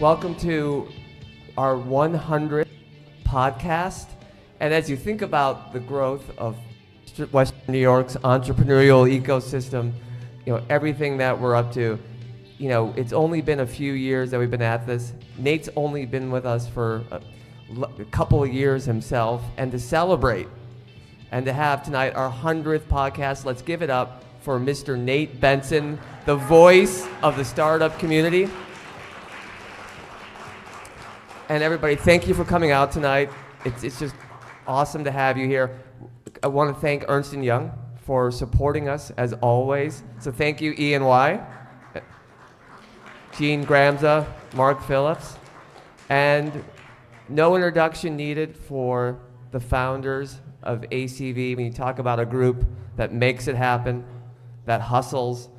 Welcome to our 100th podcast. And as you think about the growth of Western New York's entrepreneurial ecosystem, everything that we're up to, it's only been a few years that we've been at this. Nate's only been with us for a couple of years himself. And to celebrate and to have tonight our 100th podcast, let's give it up for Mr. Nate Benson, the voice of the startup community. And everybody, thank you for coming out tonight. It's just awesome to have you here. I want to thank Ernst & Young for supporting us as always. So thank you, E&Y, Gene Gramza, Mark Phillips. And no introduction needed for the founders of ACV. When you talk about a group that makes it happen, that hustles,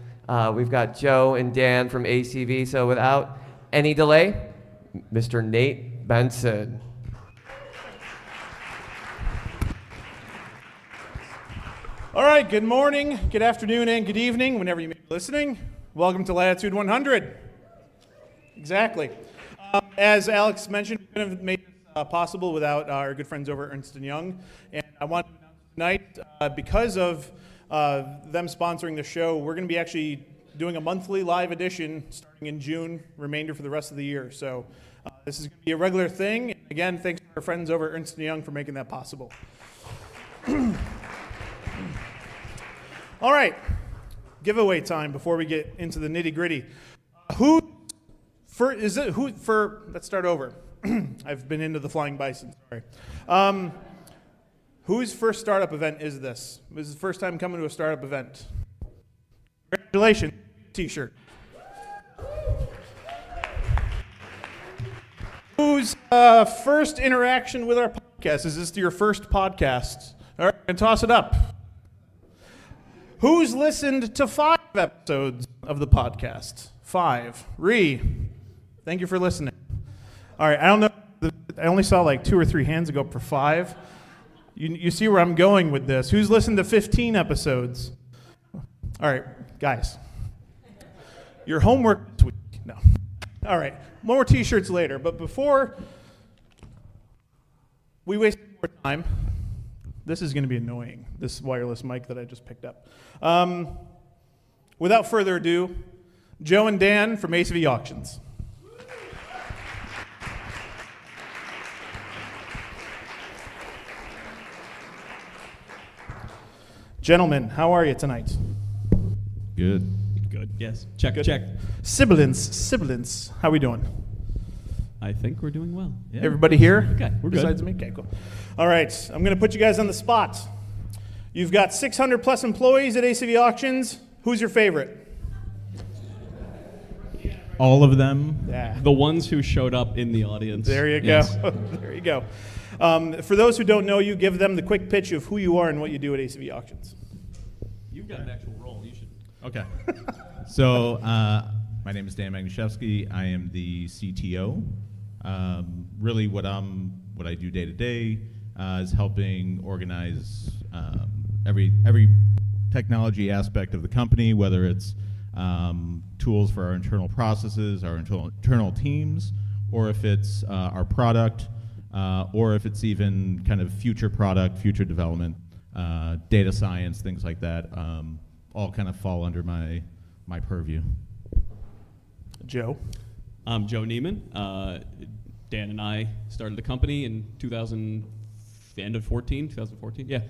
we've got Joe and Dan from ACV. So without any delay, Mr. Nate Benson. All right, good morning, good afternoon, and good evening, whenever you may be listening. Welcome to Latitude 100. Exactly. As Alex mentioned, we couldn't have made this possible without our good friends over at Ernst & Young. And I want to announce tonight, because of them sponsoring the show, we're going to be actually doing a monthly live edition starting in June, remainder for the rest of the year. So this is going to be a regular thing. Again, thanks to our friends over at Ernst & Young for making that possible. All right, giveaway time before we get into the nitty-gritty. Let's start over. I've been into the Flying Bison, sorry. Whose first startup event is this? This is the first time coming to a startup event. Congratulations, t-shirt. Whose first interaction with our podcast? Is this your first podcast? All right, and toss it up. Who's listened to 5 episodes of the podcast? 5. Thank you for listening. All right, I don't know. I only saw like 2 or 3 hands go up for 5. You see where I'm going with this. Who's listened to 15 episodes? All right, guys. Your homework this week. No. All right, more t-shirts later. But before we waste more time, this is going to be annoying, this wireless mic that I just picked up. Without further ado, Joe and Dan from ACV Auctions. Gentlemen, how are you tonight? Good. Yes. Check. Sibilance. How we doing? I think we're doing well. Yeah. Everybody here? Okay, we're good. Besides me? Okay, cool. All right, I'm going to put you guys on the spot. You've got 600 plus employees at ACV Auctions. Who's your favorite? All of them. Yeah. The ones who showed up in the audience. There you go. Yes. There you go. For those who don't know you, give them the quick pitch of who you are and what you do at ACV Auctions. You've got an actual role. You should. Okay. So my name is Dan Magnuszewski. I am the CTO. Really, what I do day to day is helping organize every technology aspect of the company, whether it's tools for our internal processes, our internal teams, or if it's our product, or if it's even kind of future product, future development, data science, things like that, all kind of fall under my purview. Joe? I'm Joe Neiman. Dan and I started the company in 2014. Yeah.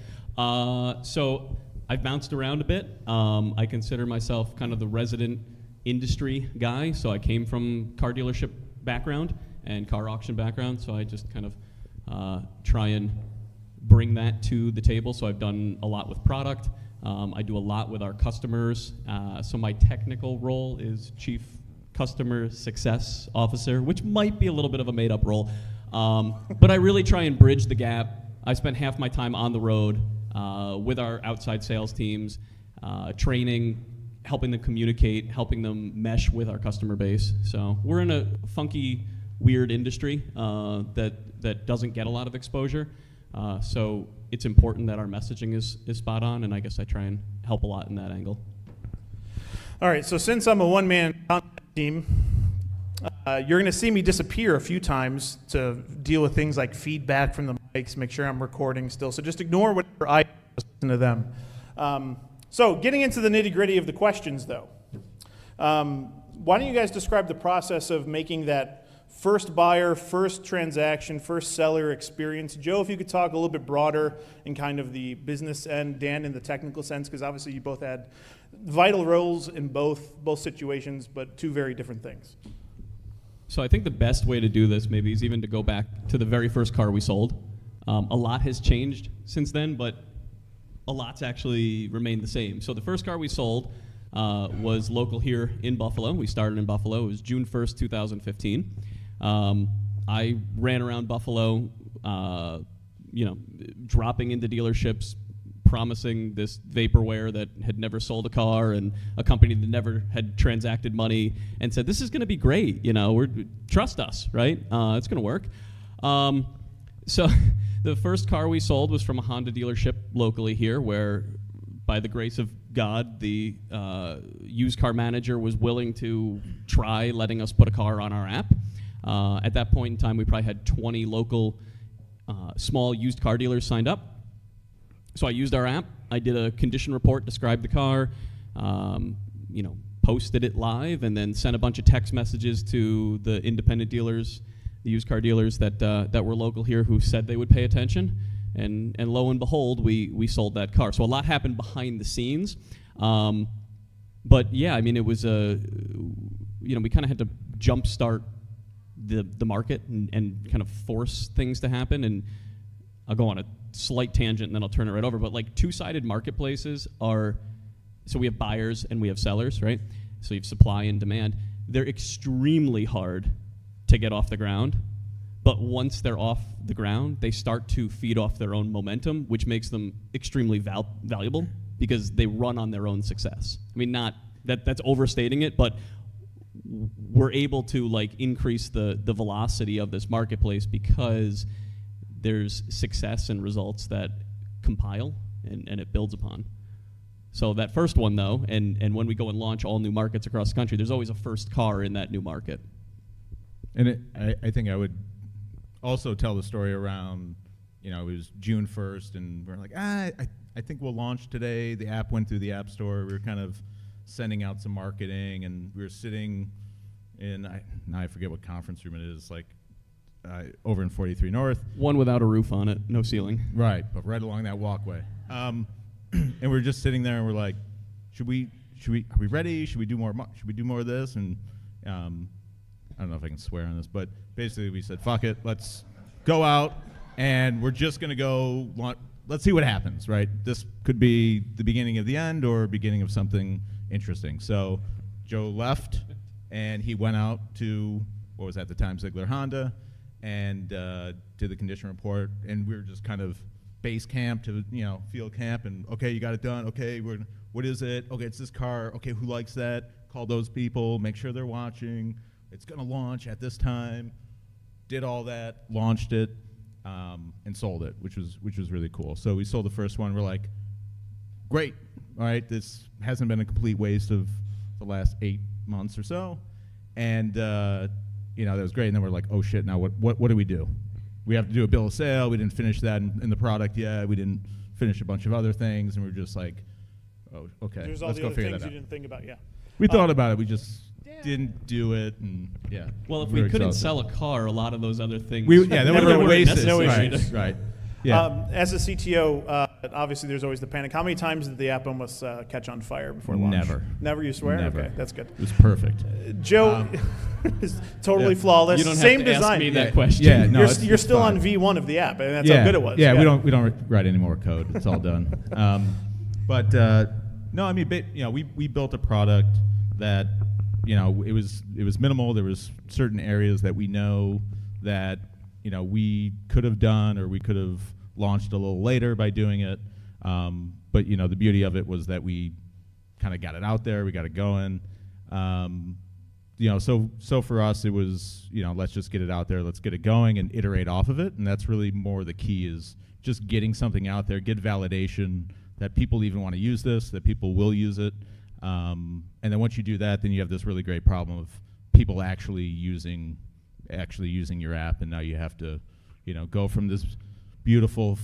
So I've bounced around a bit. I consider myself kind of the resident industry guy. So I came from car dealership background and car auction background. So I just kind of try and bring that to the table. So I've done a lot with product. I do a lot with our customers. So my technical role is Chief Customer Success Officer, which might be a little bit of a made-up role. But I really try and bridge the gap. I spend half my time on the road with our outside sales teams, training, helping them communicate, helping them mesh with our customer base. So we're in a funky, weird industry that doesn't get a lot of exposure. So it's important that our messaging is spot on, and I guess I try and help a lot in that angle. All right, so since I'm a one-man content team, You're going to see me disappear a few times to deal with things like feedback from the mics, make sure I'm recording still. So just ignore whatever I listen to them. So getting into the nitty-gritty of the questions, though. Why don't you guys describe the process of making that first buyer, first transaction, first seller experience? Joe, if you could talk a little bit broader in kind of the business end, Dan in the technical sense, because obviously you both had vital roles in both situations, but two very different things. So I think the best way to do this maybe is even to go back to the very first car we sold. A lot has changed since then, but a lot's actually remained the same. So the first car we sold was local here in Buffalo. We started in Buffalo. It was June 1st, 2015. I ran around Buffalo, dropping into dealerships, promising this vaporware that had never sold a car and a company that never had transacted money, and said, "This is going to be great. Trust us, right? It's going to work." So the first car we sold was from a Honda dealership locally here, where, by the grace of God, the used car manager was willing to try letting us put a car on our app. At that point in time, we probably had 20 local small used car dealers signed up. So I used our app. I did a condition report, described the car, posted it live, and then sent a bunch of text messages to the independent dealers, the used car dealers that were local here, who said they would pay attention. And lo and behold, we sold that car. So a lot happened behind the scenes. But yeah, I mean, it was we kind of had to jumpstart the market and kind of force things to happen. And I'll go on a slight tangent and then I'll turn it right over. But like two-sided marketplaces are, so we have buyers and we have sellers, right? So you have supply and demand. They're extremely hard to get off the ground. But once they're off the ground, they start to feed off their own momentum, which makes them extremely valuable because they run on their own success. I mean, not that's overstating it, but we're able to increase the velocity of this marketplace because there's success and results that compile and it builds upon. So that first one, though, and when we go and launch all new markets across the country, there's always a first car in that new market. And I think I would also tell the story around, it was June 1st, and we're like, I think we'll launch today. The app went through the App Store. We were kind of sending out some marketing, and we were sitting in, now I forget what conference room it is, over in 43 North. One without a roof on it, no ceiling. Right, but right along that walkway. And we were just sitting there, and we're like, are we ready? Should we do more? Should we do more of this? And I don't know if I can swear on this, but basically we said, fuck it, let's go out, and we're just going to go, let's see what happens, right? This could be the beginning of the end or beginning of something interesting. So Joe left, and he went out to, what was at the time, Ziegler Honda, and did the condition report, and we were just kind of base camp to, field camp, and okay, you got it done, okay, what is it? Okay, it's this car, okay, who likes that? Call those people, make sure they're watching. It's going to launch at this time. Did all that, launched it, and sold it, which was really cool. So we sold the first one. We're like, great, all right. This hasn't been a complete waste of the last 8 months or so, and that was great. And then we're like, oh shit, now what do we do? We have to do a bill of sale. We didn't finish that in the product yet. We didn't finish a bunch of other things, and we're just like, oh, okay, There's all let's the go other figure things that you out. didn't think about, yeah. We thought about it. We just didn't do it, and yeah. Well, if we couldn't sell a car, a lot of those other things. There would have been wasted. No right, issues. right. Yeah. As a CTO, obviously there's always the panic. How many times did the app almost catch on fire before launch? Never. Never, you swear? Never. Okay, that's good. It was perfect. Joe is totally flawless. You don't have Same to design. ask me that question. Yeah, no, you're it's still fine. on V1 of the app, and that's how good it was. Yeah, we don't write any more code. It's all done. But no, I mean, we built a product that it was minimal. There was certain areas that we know that we could have done, or we could have launched a little later by doing it. But the beauty of it was that we kind of got it out there. We got it going. So for us, it was let's just get it out there. Let's get it going and iterate off of it. And that's really more the key, is just getting something out there, get validation that people even want to use this, that people will use it. And then once you do that, then you have this really great problem of people actually using your app, and now you have to, go from this beautiful,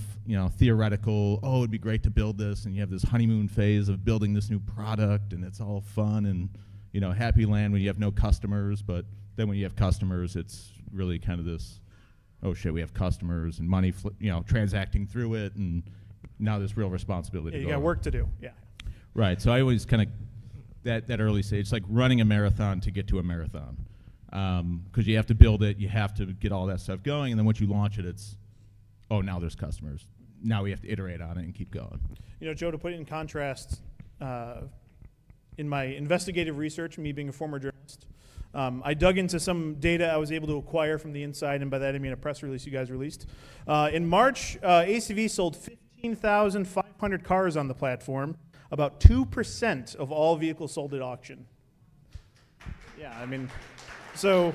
theoretical, oh, it'd be great to build this, and you have this honeymoon phase of building this new product, and it's all fun and, happy land when you have no customers, but then when you have customers, it's really kind of this, oh shit, we have customers and money, transacting through it, and now there's real responsibility. Yeah, you got work to do, yeah. Right, so I always kind of, that early stage, it's like running a marathon to get to a marathon. Because you have to build it, you have to get all that stuff going, and then once you launch it, it's, oh, now there's customers. Now we have to iterate on it and keep going. Joe, to put it in contrast, in my investigative research, me being a former journalist, I dug into some data I was able to acquire from the inside, and by that I mean a press release you guys released. In March, ACV sold 15,500 cars on the platform, about 2% of all vehicles sold at auction. Yeah, I mean, so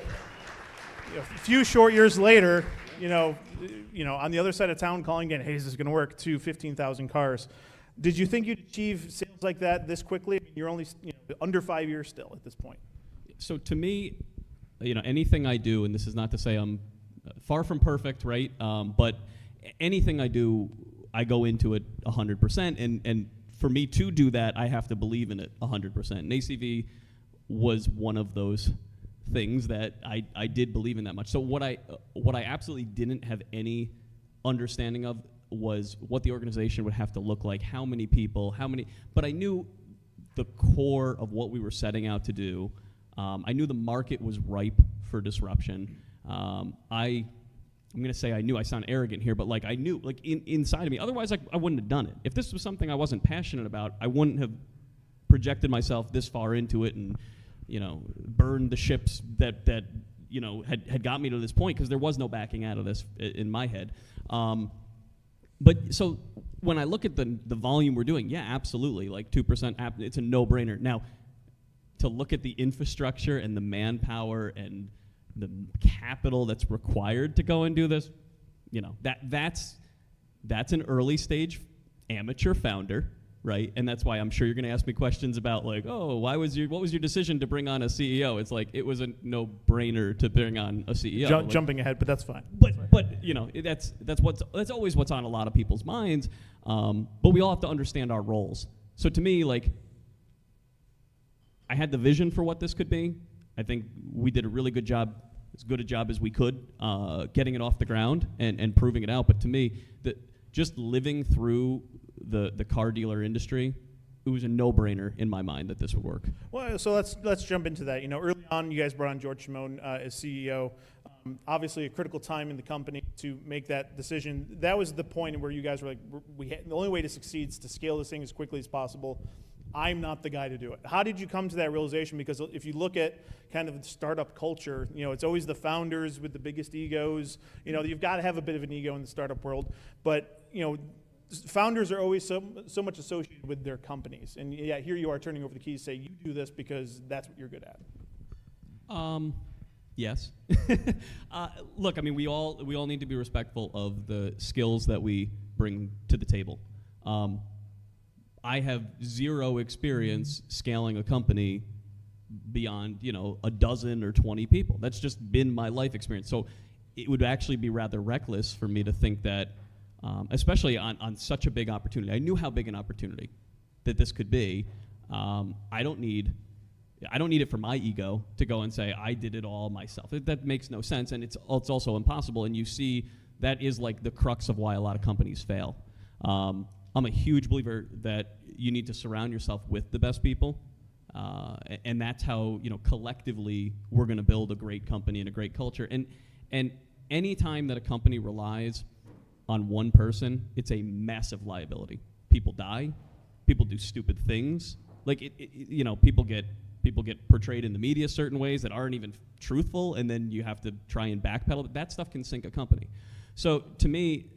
a few short years later, on the other side of town calling again, hey, is this going to work, to 15,000 cars. Did you think you'd achieve sales like that this quickly? I mean, you're only under 5 years still at this point. So to me, anything I do, and this is not to say I'm far from perfect, right? But anything I do, I go into it 100%. And for me to do that, I have to believe in it 100%. And ACV was one of those things that I did believe in that much. So what I absolutely didn't have any understanding of was what the organization would have to look like, how many people, but I knew the core of what we were setting out to do. I knew the market was ripe for disruption. I'm going to say I knew, I sound arrogant here, but I knew, inside of me, otherwise I wouldn't have done it. If this was something I wasn't passionate about, I wouldn't have projected myself this far into it and, burned the ships that had got me to this point, because there was no backing out of this in my head. But so when I look at the volume we're doing, yeah, absolutely, 2%, it's a no-brainer. Now, to look at the infrastructure and the manpower and the capital that's required to go and do this, that's an early stage amateur founder, right? And that's why I'm sure you're going to ask me questions about what was your decision to bring on a CEO? It's it was a no-brainer to bring on a CEO. Jumping ahead, but that's fine. But that's always what's on a lot of people's minds. But we all have to understand our roles. So to me, I had the vision for what this could be. I think we did a really good job, as good a job as we could, getting it off the ground and proving it out. But to me, just living through the car dealer industry, it was a no-brainer in my mind that this would work. Well, so let's jump into that. Early on, you guys brought on George Shimon as CEO. Obviously, a critical time in the company to make that decision. That was the point where you guys were the only way to succeed is to scale this thing as quickly as possible. I'm not the guy to do it. How did you come to that realization? Because if you look at kind of the startup culture, it's always the founders with the biggest egos. You've got to have a bit of an ego in the startup world, but founders are always so much associated with their companies. And yeah, here you are turning over the keys, say you do this because that's what you're good at. Yes. Look, I mean, we all need to be respectful of the skills that we bring to the table. I have zero experience scaling a company beyond, a dozen or 20 people. That's just been my life experience. So it would actually be rather reckless for me to think that, especially on such a big opportunity. I knew how big an opportunity that this could be. I don't need it for my ego to go and say I did it all myself. That makes no sense, and it's also impossible. And you see that is the crux of why a lot of companies fail. I'm a huge believer that you need to surround yourself with the best people, and that's how collectively we're going to build a great company and a great culture. And any time that a company relies on one person, it's a massive liability. People die, people do stupid things. People get portrayed in the media certain ways that aren't even truthful, and then you have to try and backpedal. That stuff can sink a company. So to me,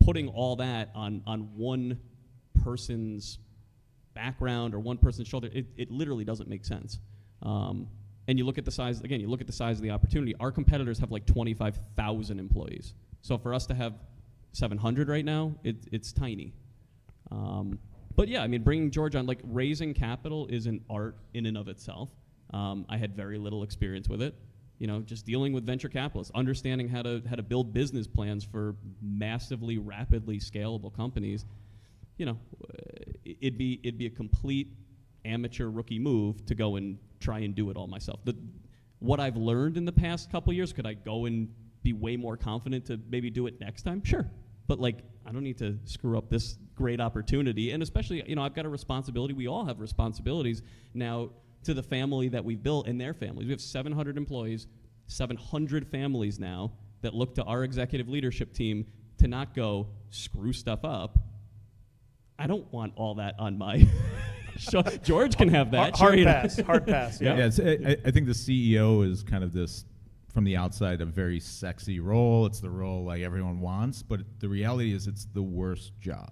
putting all that on one person's background or one person's shoulder, it literally doesn't make sense. And you look at the size, again, you look at the size of the opportunity. Our competitors have 25,000 employees. So for us to have 700 right now, it's tiny. But yeah, I mean, bringing George on, raising capital is an art in and of itself. I had very little experience with it. You know, just dealing with venture capitalists, understanding how to build business plans for massively, rapidly scalable companies. You know, it'd be a complete amateur rookie move to go and try and do it all myself. What I've learned in the past couple years, could I go and be way more confident to maybe do it next time? Sure. But like, I don't need to screw up this great opportunity. And especially, you know, I've got a responsibility. We all have responsibilities now to the family that we've built and their families. We have 700 employees, 700 families now that look to our executive leadership team to not go screw stuff up. I don't want all that on my George can have that. Hard sure, pass. Hard pass. Yeah. Yeah, I think the CEO is kind of this, from the outside, a very sexy role. It's the role like everyone wants, but the reality is it's the worst job.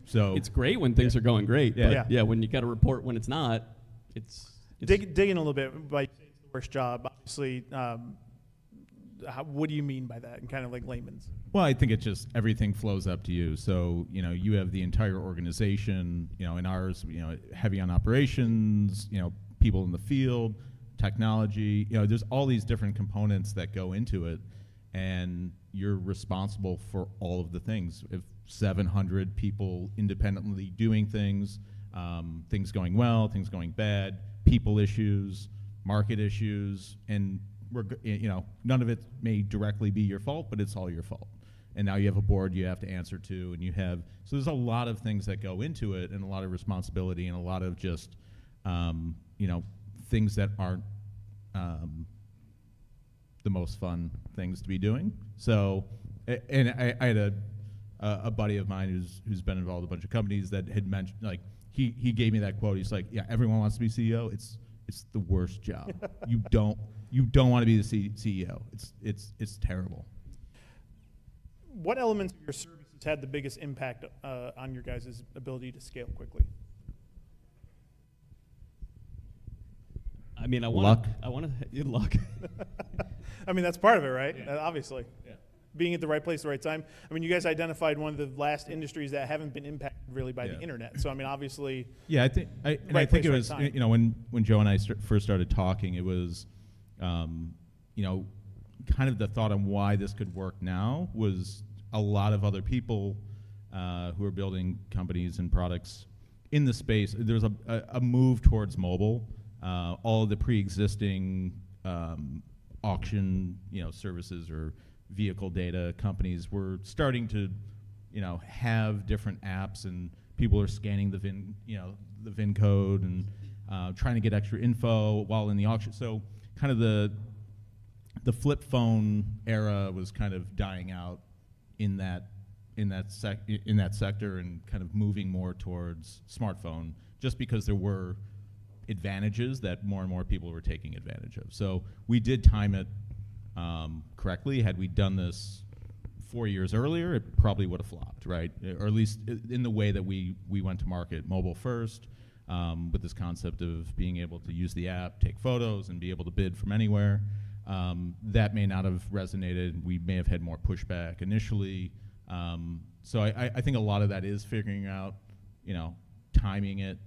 So it's great when things are going great, Yeah. but yeah, when you got to report when it's not, it's Dig in a little bit by saying it's the worst job. Obviously, what do you mean by that? And kind of like layman's. Well, I think it's just everything flows up to you. So, you know, you have the entire organization, you know, in ours, you know, heavy on operations, you know, people in the field, technology, you know, there's all these different components that go into it, and you're responsible for all of the things. If 700 people independently doing things, things going well, things going bad, people issues, market issues, and you know, none of it may directly be your fault, but it's all your fault. And now you have a board you have to answer to, and so there's a lot of things that go into it, and a lot of responsibility, and a lot of just, you know, things that aren't the most fun things to be doing. So, and I had a buddy of mine who's been involved in a bunch of companies that had mentioned, like, he gave me that quote. He's like, yeah, everyone wants to be CEO. It's the worst job. You don't want to be the CEO. It's terrible. What elements of your services had the biggest impact on your guys' ability to scale quickly? I mean, I want luck. I mean, that's part of it, right? Yeah. Obviously. Yeah. Being at the right place at the right time. I mean, you guys identified one of the last industries that haven't been impacted really by the internet. So, I mean, obviously. Yeah, I think it was, you know, when Joe and I first started talking, it was, you know, kind of the thought on why this could work now was a lot of other people who are building companies and products in the space. There's a move towards mobile. All of the pre-existing auction, you know, services or vehicle data companies were starting to, you know, have different apps, and people are scanning the VIN code and trying to get extra info while in the auction. So kind of the flip phone era was kind of dying out in that sector, and kind of moving more towards smartphone, just because there were advantages that more and more people were taking advantage of. So we did time it correctly. Had we done this 4 years earlier, it probably would have flopped, right? Or at least in the way that we went to market, mobile first, with this concept of being able to use the app, take photos, and be able to bid from anywhere. That may not have resonated. We may have had more pushback initially. So I think a lot of that is figuring out, you know, timing it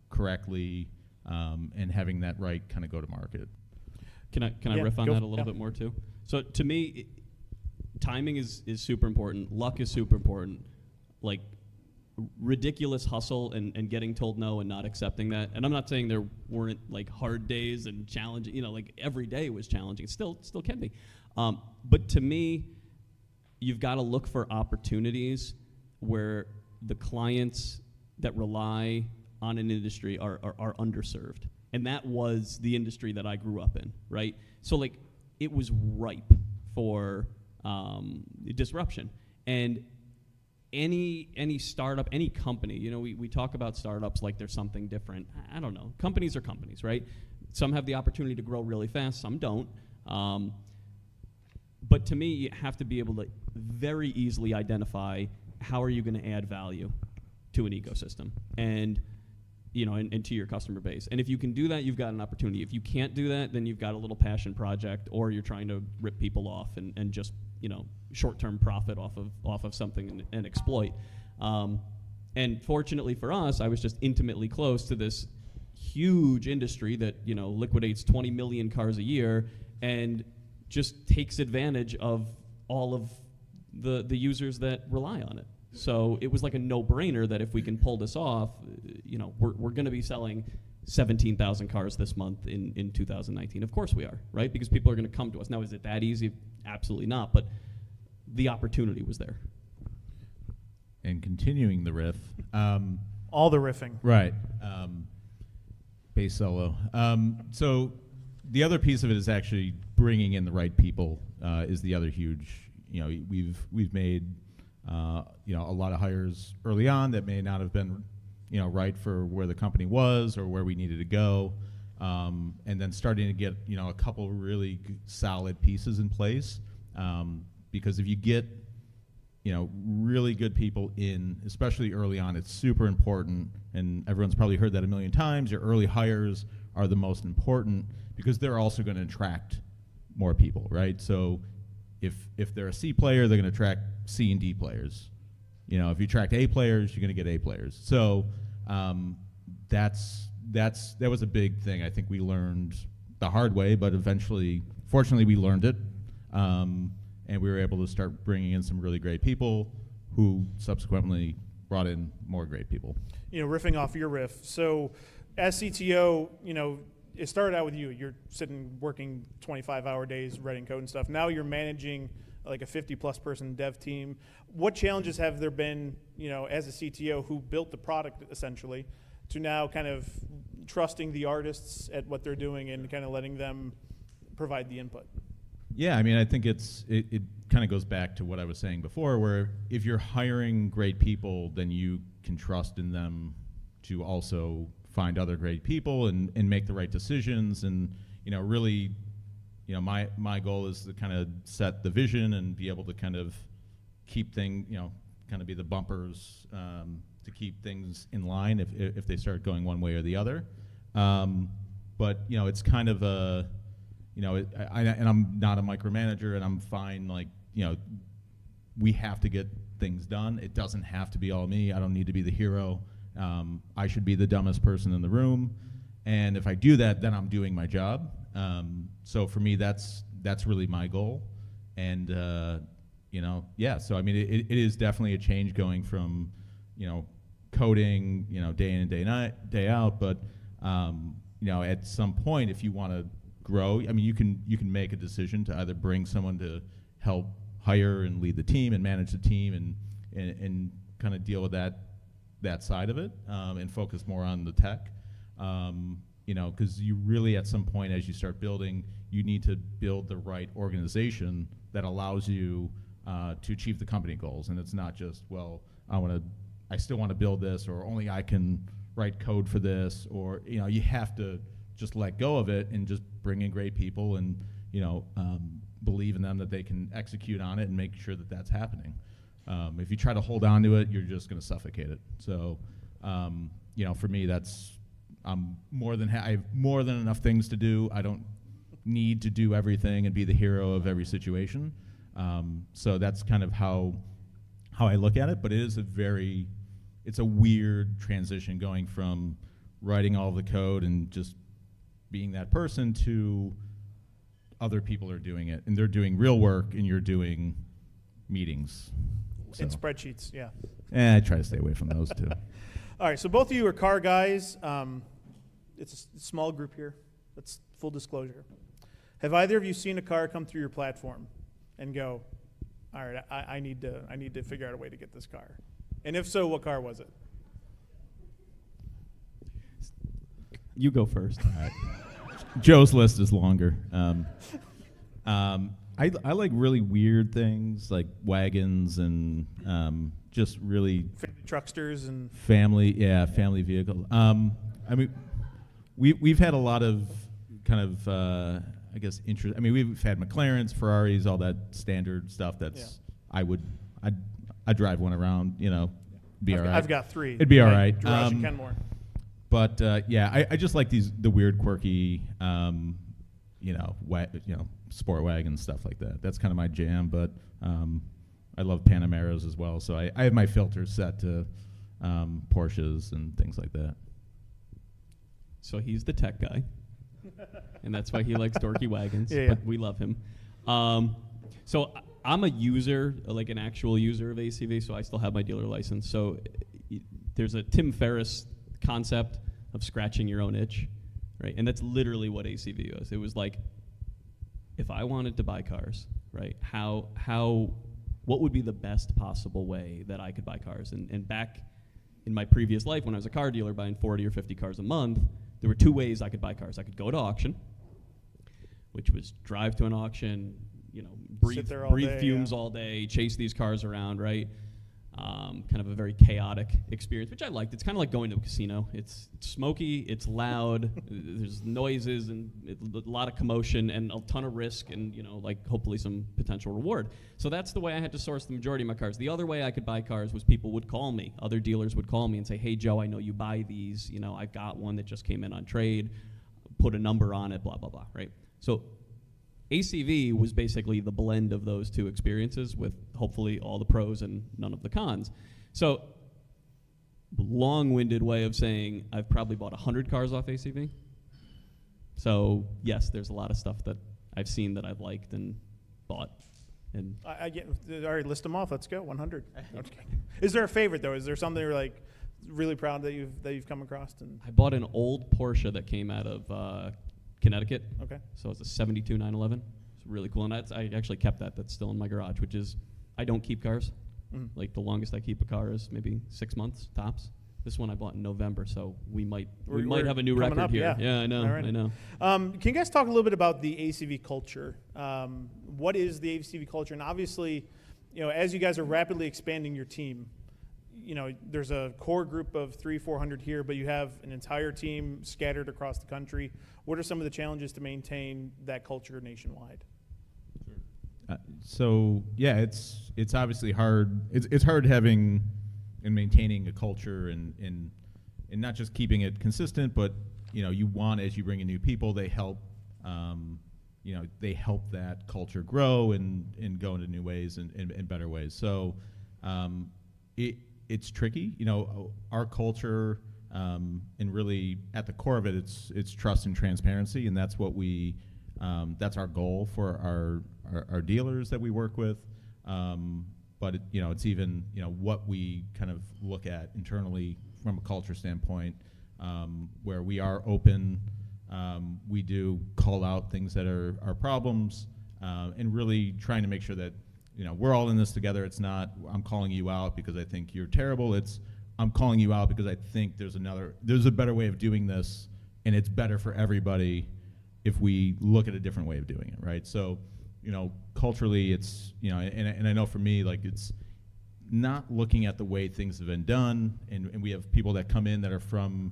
correctly, and having that right kind of go to market. Can I riff on that a little bit more too? So to me, timing is super important. Luck is super important. Like, ridiculous hustle and getting told no and not accepting that. And I'm not saying there weren't like hard days and challenging, you know, like every day was challenging. It still can be. But to me, you've got to look for opportunities where the clients that rely on an industry are underserved. And that was the industry that I grew up in, right? So like, it was ripe for disruption. And any startup, any company, you know, we talk about startups like there's something different. I don't know. Companies are companies, right? Some have the opportunity to grow really fast, some don't. But to me, you have to be able to very easily identify how are you going to add value to an ecosystem, and you know, and to your customer base. And if you can do that, you've got an opportunity. If you can't do that, then you've got a little passion project, or you're trying to rip people off and just, you know, short-term profit off of something and exploit. And fortunately for us, I was just intimately close to this huge industry that, you know, liquidates 20 million cars a year and just takes advantage of all of the users that rely on it. So it was like a no-brainer that if we can pull this off, you know, we're going to be selling 17,000 cars this month in 2019. Of course we are, right? Because people are going to come to us. Now, is it that easy? Absolutely not. But the opportunity was there. And continuing the riff. All the riffing. Right. Bass solo. So the other piece of it is actually bringing in the right people is the other huge, you know, we've made, you know, a lot of hires early on that may not have been, you know, right for where the company was or where we needed to go. And then starting to get, you know, a couple really solid pieces in place. Because if you get, you know, really good people in, especially early on, it's super important, and everyone's probably heard that a million times. Your early hires are the most important because they're also going to attract more people, right? So if they're a C player, they're going to attract C and D players. You know, if you attract A players, you're going to get A players. So that was a big thing I think we learned the hard way, but eventually, fortunately, we learned it. And we were able to start bringing in some really great people who subsequently brought in more great people. You know, riffing off your riff. So as CTO, you know, it started out with you. You're sitting working 25-hour days writing code and stuff. Now you're managing like a 50-plus person dev team. What challenges have there been, you know, as a CTO who built the product essentially, to now kind of trusting the artists at what they're doing and kind of letting them provide the input? Yeah, I mean, I think it kind of goes back to what I was saying before, where if you're hiring great people, then you can trust in them to also find other great people and make the right decisions. And, you know, really, you know, my goal is to kind of set the vision and be able to kind of keep things, you know, kind of be the bumpers to keep things in line if they start going one way or the other. But, you know, it's kind of a, you know, and I'm not a micromanager, and I'm fine, like, you know, we have to get things done. It doesn't have to be all me. I don't need to be the hero. I should be the dumbest person in the room. And if I do that, then I'm doing my job. So for me, that's really my goal. And, you know, yeah, so I mean, it is definitely a change going from, you know, coding, you know, day in and day out. But, you know, at some point, if you want to grow, I mean, you can make a decision to either bring someone to help hire and lead the team and manage the team and kind of deal with that side of it and focus more on the tech. You know, because you really, at some point, as you start building, you need to build the right organization that allows you to achieve the company goals. And it's not just, well, I still want to build this, or only I can write code for this, or, you know, you have to just let go of it and just bring in great people and, you know, believe in them that they can execute on it and make sure that that's happening. If you try to hold on to it, you're just going to suffocate it. So, you know, for me, I have more than enough things to do. I don't need to do everything and be the hero of every situation. So that's kind of how I look at it. But it is it's a weird transition going from writing all the code and just being that person to other people are doing it, and they're doing real work, and you're doing meetings. So. And spreadsheets, yeah. I try to stay away from those too. All right, so both of you are car guys. It's a small group here. That's full disclosure. Have either of you seen a car come through your platform and go, all right, I need to figure out a way to get this car? And if so, what car was it? You go first. All right. Joe's list is longer. I like really weird things like wagons and just really Family trucksters and family vehicles. I mean, we've had a lot of kind of I guess interest. I mean, we've had McLarens, Ferraris, all that standard stuff. That's I'd drive one around. You know, be all right. I've got 3. It'd be all right. Garage in Kenmore. But yeah, I just like the weird, quirky, you know, sport wagons, stuff like that. That's kind of my jam. But I love Panameras as well. So I have my filters set to Porsches and things like that. So he's the tech guy, and that's why he likes dorky wagons. Yeah, But yeah. we love him. So I'm a user, like an actual user of ACV. So I still have my dealer license. So there's a Tim Ferriss concept of scratching your own itch, right? And that's literally what ACV was. It was like, if I wanted to buy cars, right? What would be the best possible way that I could buy cars? And back in my previous life, when I was a car dealer buying 40 or 50 cars a month, there were two ways I could buy cars. I could go to auction, which was drive to an auction, breathe Sit there all day, fumes yeah. all day, chase these cars around, right? Kind of a very chaotic experience, which I liked. It's kind of like going to a casino. It's smoky, it's loud, there's noises and a lot of commotion and a ton of risk and, hopefully some potential reward. So that's the way I had to source the majority of my cars. The other way I could buy cars was people would call me. Other dealers would call me and say, hey, Joe, I know you buy these. I've got one that just came in on trade. Put a number on it, blah, blah, blah, right? So ACV was basically the blend of those two experiences with hopefully all the pros and none of the cons. So long-winded way of saying I've probably bought 100 cars off ACV. So yes, there's a lot of stuff that I've seen that I've liked and bought. And I get. All right, list them off. Let's go. 100. Okay. Is there a favorite though? Is there something you're like really proud that you've come across? And I bought an old Porsche that came out of Connecticut. okay. So it's a 72 911. It's really cool. And I actually kept that. That's still in my garage, which is, I don't keep cars. Mhm. Like the longest I keep a car is maybe 6 months tops. This one I bought in November, so we might We're have a new coming record up, here. yeah. I know. All right. I know. Can you guys talk a little bit about the ACV culture? What is the ACV culture? And obviously, as you guys are rapidly expanding your team, there's a core group of 300-400 here, but you have an entire team scattered across the country. What are some of the challenges to maintain that culture nationwide? It's obviously hard. It's hard having and maintaining a culture and not just keeping it consistent, but you want, as you bring in new people, they help they help that culture grow and go into new ways and better ways. So it's tricky. Our culture, and really at the core of it, it's trust and transparency, and that's what that's our goal for our dealers that we work with. But it's even what we kind of look at internally from a culture standpoint, where we are open. We do call out things that are problems, and really trying to make sure that we're all in this together. It's not I'm calling you out because I think you're terrible. It's I'm calling you out because I think there's a better way of doing this, and it's better for everybody if we look at a different way of doing it, right? So, culturally, it's and I know for me, like, it's not looking at the way things have been done, and we have people that come in that are from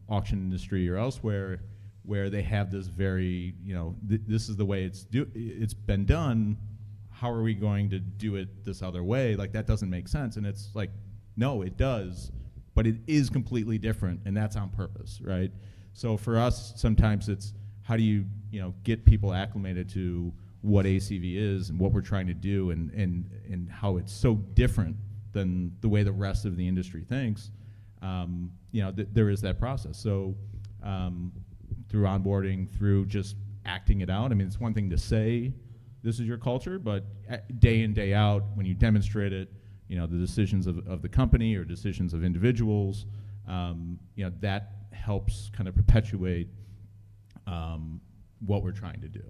auction industry or elsewhere, where they have this very this is the way it's been done. How are we going to do it this other way? Like, that doesn't make sense. And it's like, no, it does, but it is completely different, and that's on purpose, right? So for us, sometimes it's how do you get people acclimated to what ACV is and what we're trying to do, and how it's so different than the way the rest of the industry thinks. There is that process. So through onboarding, through just acting it out. I mean, it's one thing to say this is your culture, but day in, day out, when you demonstrate it, the decisions of the company or decisions of individuals, that helps kind of perpetuate what we're trying to do.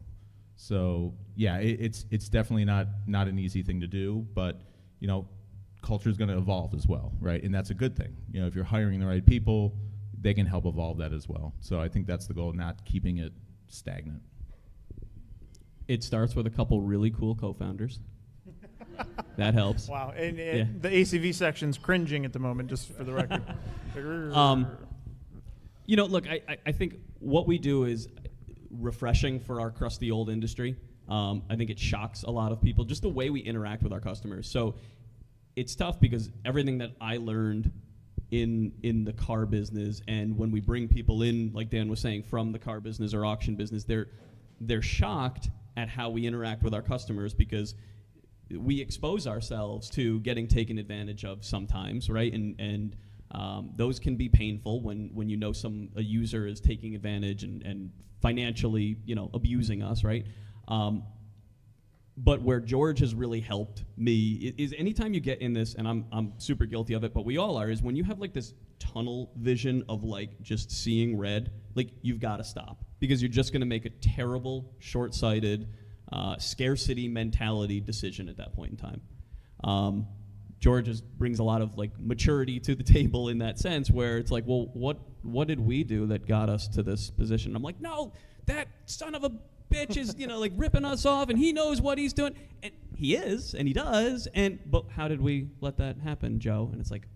So yeah, it's definitely not an easy thing to do, but culture is going to evolve as well, right? And that's a good thing. If you're hiring the right people, they can help evolve that as well. So I think that's the goal, not keeping it stagnant. It starts with a couple really cool co-founders. That helps. Wow, and Yeah. the ACV section's cringing at the moment, just for the record. Look, I think what we do is refreshing for our crusty old industry. I think it shocks a lot of people, just the way we interact with our customers. So it's tough because everything that I learned in the car business, and when we bring people in, like Dan was saying, from the car business or auction business, they're shocked at how we interact with our customers, because we expose ourselves to getting taken advantage of sometimes, right? And Those can be painful when you know a user is taking advantage and financially, abusing us, right? But where George has really helped me is anytime you get in this, and I'm super guilty of it, but we all are, is when you have like this tunnel vision of like just seeing red, like you've got to stop, because you're just going to make a terrible, short-sighted, scarcity mentality decision at that point in time. George brings a lot of like maturity to the table in that sense, where it's like, well, what did we do that got us to this position? I'm like, no, that son of a bitch is like ripping us off, and he knows what he's doing, and he is, and he does, but how did we let that happen, Joe? And it's like,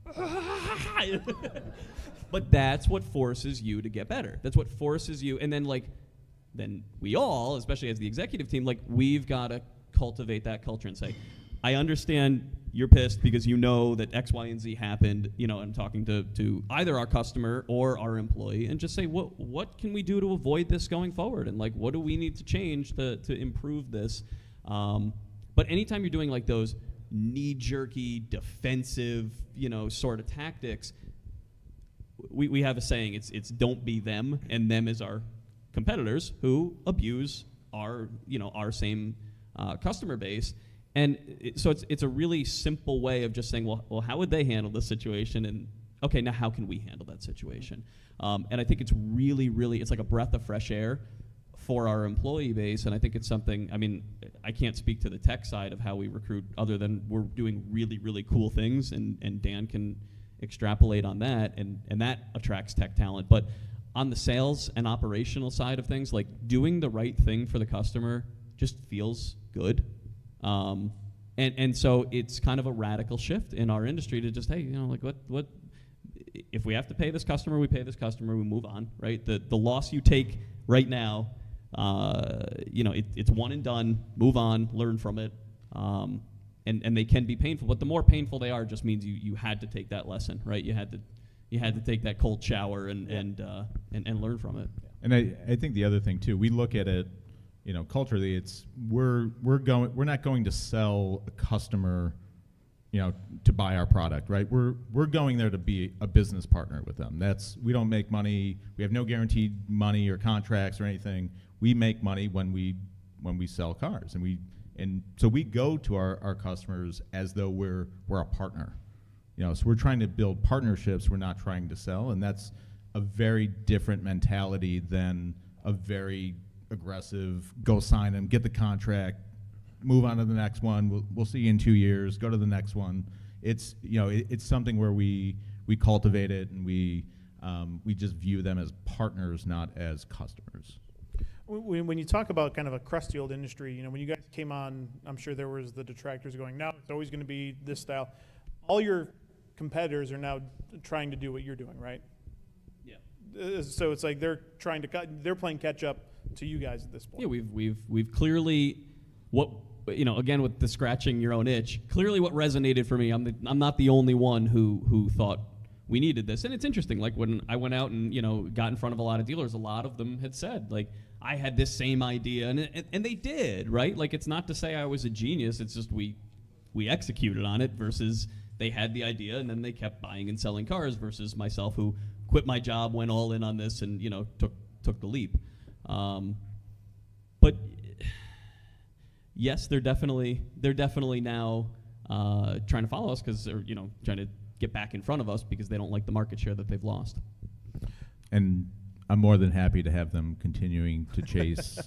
but that's what forces you to get better. That's what forces you, and then we all, especially as the executive team, like we've got to cultivate that culture and say, I understand you're pissed because you know that X, Y, and Z happened, and talking to either our customer or our employee, and just say, what can we do to avoid this going forward? And like, what do we need to change to improve this? But anytime you're doing like those knee-jerky, defensive, sort of tactics, we have a saying, it's don't be them, and them is our competitors who abuse our same customer base. And so it's a really simple way of just saying, well, how would they handle this situation? And okay, now how can we handle that situation? And I think it's really, really, it's like a breath of fresh air for our employee base. And I think it's something, I can't speak to the tech side of how we recruit other than we're doing really, really cool things, and Dan can extrapolate on that, and that attracts tech talent. But on the sales and operational side of things, like doing the right thing for the customer just feels good. And so it's kind of a radical shift in our industry to just, hey, like what if we have to pay this customer, we pay this customer, we move on, right? The loss you take right now, it's one and done, move on, learn from it. And they can be painful, but the more painful they are just means you had to take that lesson, right? You had to take that cold shower and learn from it. And I think the other thing too, we look at it, culturally, it's we're not going to sell a customer, to buy our product, right? We're going there to be a business partner with them. We don't make money. We have no guaranteed money or contracts or anything. We make money when we sell cars, and so we go to our customers as though we're a partner, So we're trying to build partnerships. We're not trying to sell, and that's a very different mentality than a very aggressive, go sign them, get the contract, move on to the next one. We'll see you in 2 years. Go to the next one. It's it's something where we cultivate it, and we just view them as partners, not as customers. When you talk about kind of a crusty old industry, when you guys came on, I'm sure there was the detractors going, no, it's always going to be this style. All your competitors are now trying to do what you're doing, right? Yeah. So it's like they're playing catch up to you guys at this point. Yeah, we've clearly again with the scratching your own itch. Clearly, what resonated for me. I'm not the only one who thought we needed this. And it's interesting. Like when I went out and got in front of a lot of dealers, a lot of them had said like I had this same idea, and they did, right? Like it's not to say I was a genius. It's just we executed on it versus they had the idea and then they kept buying and selling cars versus myself who quit my job, went all in on this, and took the leap. But yes, they're definitely now trying to follow us because they're trying to get back in front of us because they don't like the market share that they've lost. And I'm more than happy to have them continuing to chase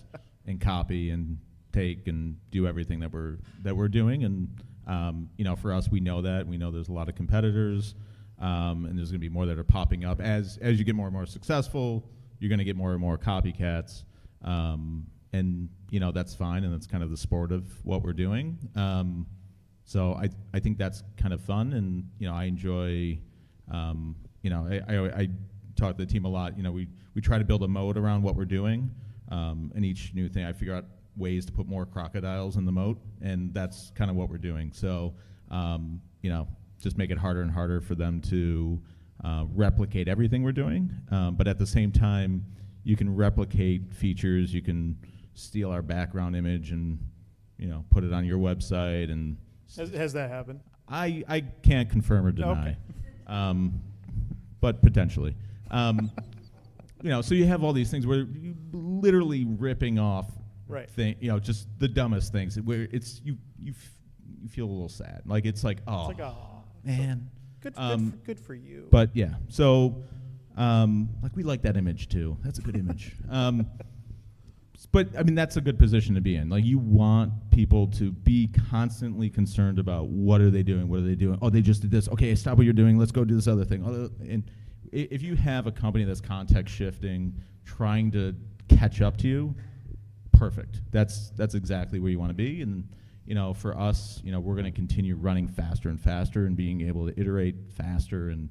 and copy and take and do everything that we're doing. And for us, we know that. We know there's a lot of competitors, and there's going to be more that are popping up as you get more and more successful. You're going to get more and more copycats, and that's fine, and that's kind of the sport of what we're doing. So I think that's kind of fun, and I enjoy. I talk to the team a lot. We try to build a moat around what we're doing, and each new thing I figure out ways to put more crocodiles in the moat, and that's kind of what we're doing. So just make it harder and harder for them to replicate everything we're doing, but at the same time, you can replicate features. You can steal our background image and put it on your website. And has that happened? I can't confirm or deny. Okay. but potentially. So you have all these things where you literally ripping off Right. just the dumbest things where it's you feel a little sad. Like it's like, oh, It's like, oh, man. good for you. But yeah, so we like that image too. That's a good image. But I mean, that's a good position to be in. Like, you want people to be constantly concerned about what are they doing? What are they doing? Oh, they just did this. Okay, stop what you're doing. Let's go do this other thing. And if you have a company that's context shifting, trying to catch up to you, perfect. That's exactly where you want to be. And for us, we're going to continue running faster and faster and being able to iterate faster and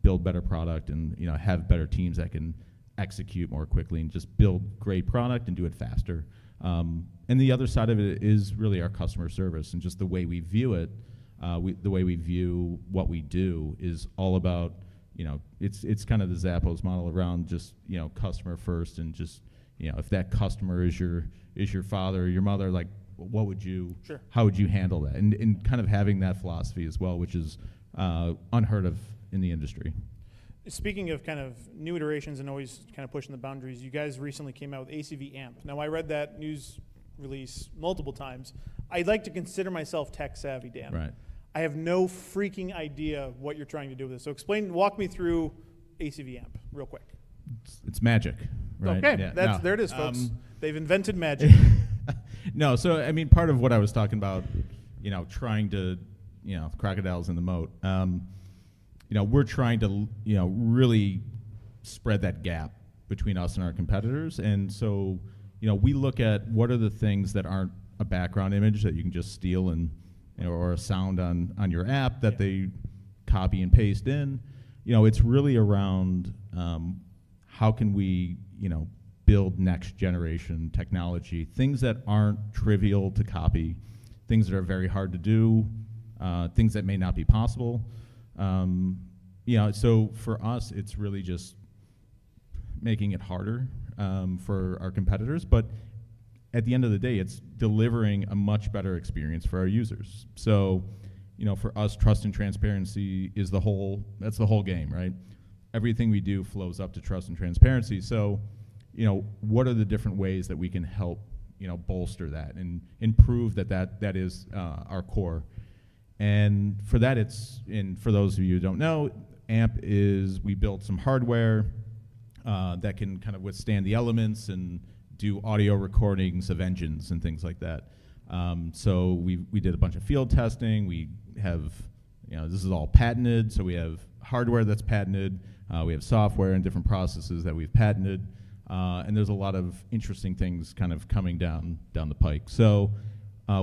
build better product and have better teams that can execute more quickly and just build great product and do it faster. And the other side of it is really our customer service and just the way we view it. The way we view what we do is all about, it's kind of the Zappos model around just, customer first and just, if that customer is your father or your mother, like, what would you, Sure. how would you handle that? And kind of having that philosophy as well, which is unheard of in the industry. Speaking of kind of new iterations and always kind of pushing the boundaries, you guys recently came out with ACV AMP. Now, I read that news release multiple times. I'd like to consider myself tech savvy, Dan. Right. I have no freaking idea what you're trying to do with this. So walk me through ACV AMP real quick. It's magic, right? Okay, Yeah, there it is, folks. They've invented magic. No, so I mean, part of what I was talking about, trying to, crocodiles in the moat. We're trying to, really spread that gap between us and our competitors. And so, we look at what are the things that aren't a background image that you can just steal and, or a sound on your app that they copy and paste in. It's really around how can we, build next generation technology, things that aren't trivial to copy, things that are very hard to do, things that may not be possible. So for us, it's really just making it harder for our competitors, but at the end of the day, it's delivering a much better experience for our users. So, for us, trust and transparency is that's the whole game, right? Everything we do flows up to trust and transparency. So, what are the different ways that we can help, bolster that and improve that is our core? And for that, and for those of you who don't know, AMP is, we built some hardware that can kind of withstand the elements and do audio recordings of engines and things like that. So we did a bunch of field testing. We have, this is all patented, so we have hardware that's patented. We have software and different processes that we've patented. And there's a lot of interesting things kind of coming down the pike. So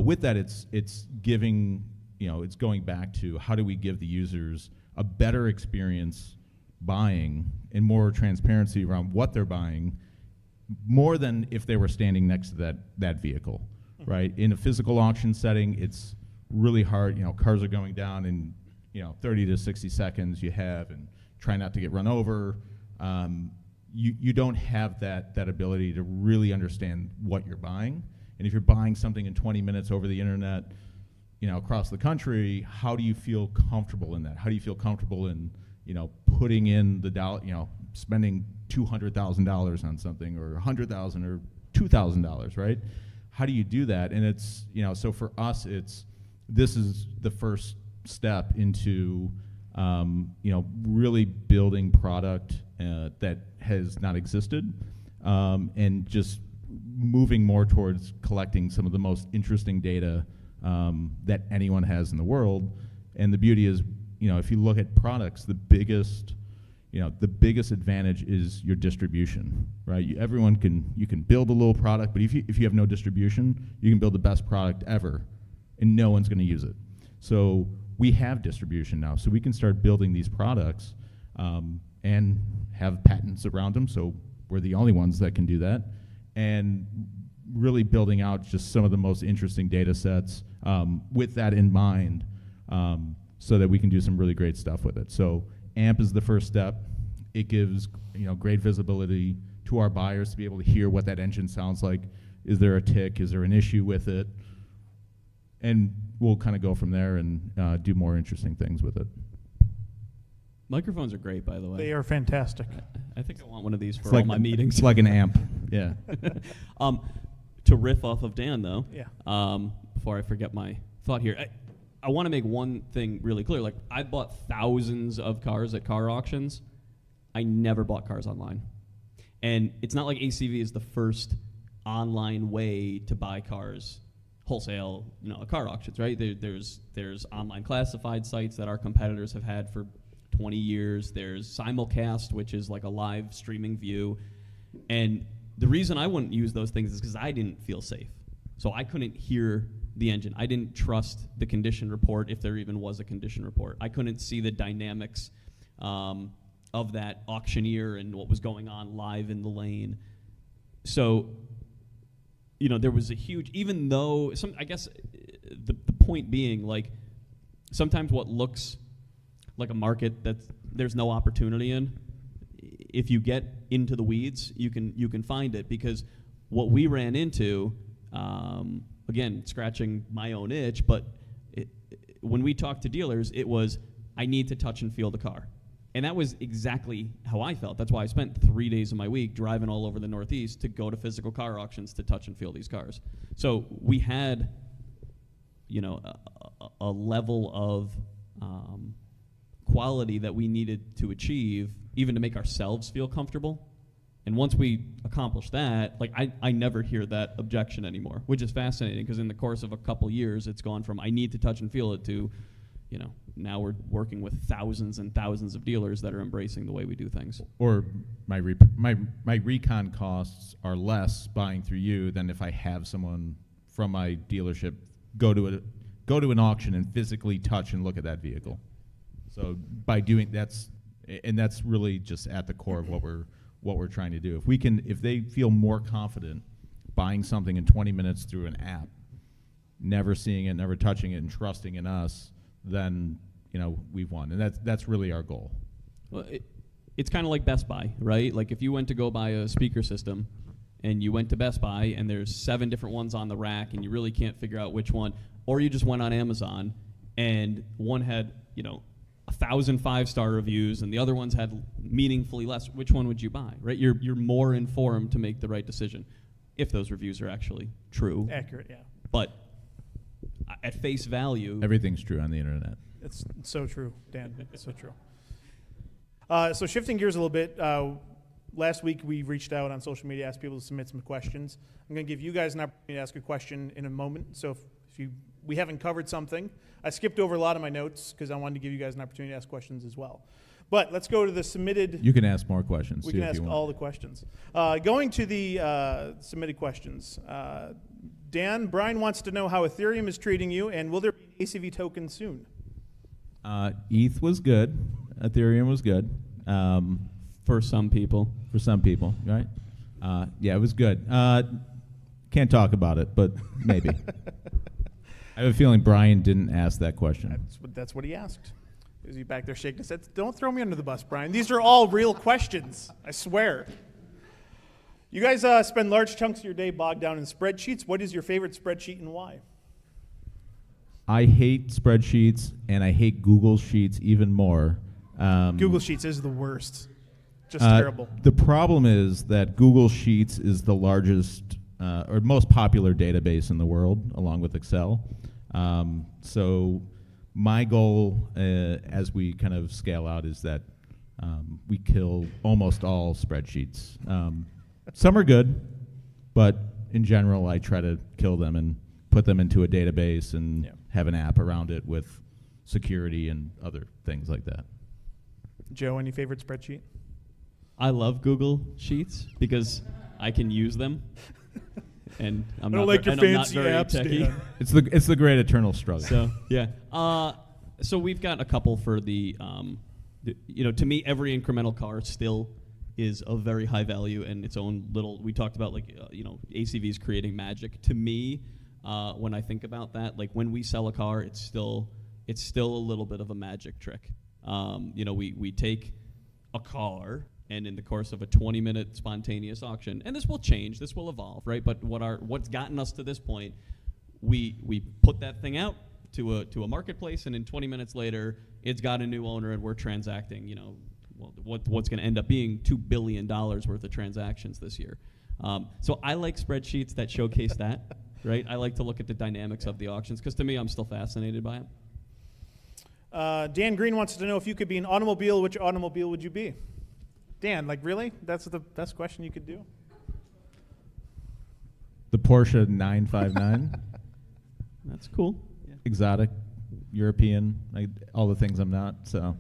with that, it's giving, it's going back to how do we give the users a better experience buying and more transparency around what they're buying, more than if they were standing next to that vehicle, right? In a physical auction setting, it's really hard. Cars are going down in 30 to 60 seconds. You have, and try not to get run over. You don't have that ability to really understand what you're buying. And if you're buying something in 20 minutes over the internet, across the country, how do you feel comfortable in that? How do you feel comfortable in, putting in the dollar, spending $200,000 on something, or $100,000 or $2,000, right? How do you do that? And it's, so for us, this is the first step into, really building product that has not existed, and just moving more towards collecting some of the most interesting data that anyone has in the world. And the beauty is, if you look at products, the biggest advantage is your distribution, right? You can build a little product, but if you have no distribution, you can build the best product ever, and no one's going to use it. So we have distribution now, so we can start building these products and have patents around them. So we're the only ones that can do that, and really building out just some of the most interesting data sets with that in mind, so that we can do some really great stuff with it. So AMP is the first step. It gives great visibility to our buyers to be able to hear what that engine sounds like. Is there a tick? Is there an issue with it? And we'll kind of go from there and do more interesting things with it. Microphones are great, by the way. They are fantastic. I think I want one of these for It's like all my meetings. It's like an amp. Yeah. To riff off of Dan, though, Yeah. before I forget my thought here, I want to make one thing really clear. Like, I bought thousands of cars at car auctions. I never bought cars online. And it's not like ACV is the first online way to buy cars wholesale, at car auctions, right? There's online classified sites that our competitors have had for 20 years. There's simulcast, which is like a live streaming view. And the reason I wouldn't use those things is because I didn't feel safe. So I couldn't hear the engine. I didn't trust the condition report, if there even was a condition report. I couldn't see the dynamics of that auctioneer and what was going on live in the lane. So, there was a huge, even though, I guess the point being, like, sometimes what looks like a market that there's no opportunity in, if you get into the weeds, you can find it. Because what we ran into, again, scratching my own itch, but when we talked to dealers, it was, I need to touch and feel the car. And that was exactly how I felt. That's why I spent 3 days of my week driving all over the Northeast to go to physical car auctions to touch and feel these cars. So we had, a level of quality that we needed to achieve, even to make ourselves feel comfortable. And once we accomplished that, like, I never hear that objection anymore, which is fascinating, because in the course of a couple years, it's gone from I need to touch and feel it to, now we're working with thousands and thousands of dealers that are embracing the way we do things. Or my recon costs are less buying through you than if I have someone from my dealership go to an auction and physically touch and look at that vehicle. So by doing that's really just at the core of what we're trying to do. If they feel more confident buying something in 20 minutes through an app, never seeing it, never touching it, and trusting in us, then we've won. And that's really our goal. Well, it's kind of like Best Buy, right? Like, if you went to go buy a speaker system and you went to Best Buy and there's 7 different ones on the rack and you really can't figure out which one, or you just went on Amazon and one had 1,000 5-star reviews and the other ones had meaningfully less, which one would you buy, right? You're more informed to make the right decision, if those reviews are actually true. Accurate, yeah. But at face value, Everything's true on the internet. It's so true, Dan. It's so true. So shifting gears a little bit, last week we reached out on social media, asked people to submit some questions. I'm going to give you guys an opportunity to ask a question in a moment. So if we haven't covered something, I skipped over a lot of my notes because I wanted to give you guys an opportunity to ask questions as well. But let's go to the submitted. You can ask more questions. We too, can if ask you want. all the questions. Going to the submitted questions. Dan, Brian wants to know how Ethereum is treating you, and will there be an ACV token soon? ETH was good. Ethereum was good. for some people. For some people, right? Yeah, it was good. Can't talk about it, but maybe. I have a feeling Brian didn't ask that question. That's what he asked. Is he back there shaking his head? Don't throw me under the bus, Brian. These are all real questions, I swear. You guys spend large chunks of your day bogged down in spreadsheets. What is your favorite spreadsheet and why? I hate spreadsheets, and I hate Google Sheets even more. Google Sheets is the worst. Just terrible. The problem is that Google Sheets is the largest or most popular database in the world, along with Excel. So my goal as we kind of scale out is that we kill almost all spreadsheets. Some are good, but in general, I try to kill them and put them into a database and have an app around it with security and other things like that. Joe, any favorite spreadsheet? I love Google Sheets because I can use them, and I'm I don't not like your and I'm not fancy very apps, techy. Dan. It's the great eternal struggle. So yeah, so we've got a couple for the to me, every incremental car still is of very high value and its own little. We talked about ACV's creating magic. To me, when I think about that, like when we sell a car, it's still a little bit of a magic trick. We take a car, and in the course of a 20-minute spontaneous auction, and this will change, this will evolve, right? But what's gotten us to this point, we put that thing out, to a marketplace, and in 20 minutes later, it's got a new owner, and we're transacting. What's going to end up being $2 billion worth of transactions this year. So I like spreadsheets that showcase that, right? I like to look at the dynamics of the auctions because to me, I'm still fascinated by it. Dan Green wants to know if you could be an automobile, which automobile would you be? Dan, like really? That's the best question you could do? The Porsche 959. That's cool. Yeah. Exotic, European, all the things I'm not, so.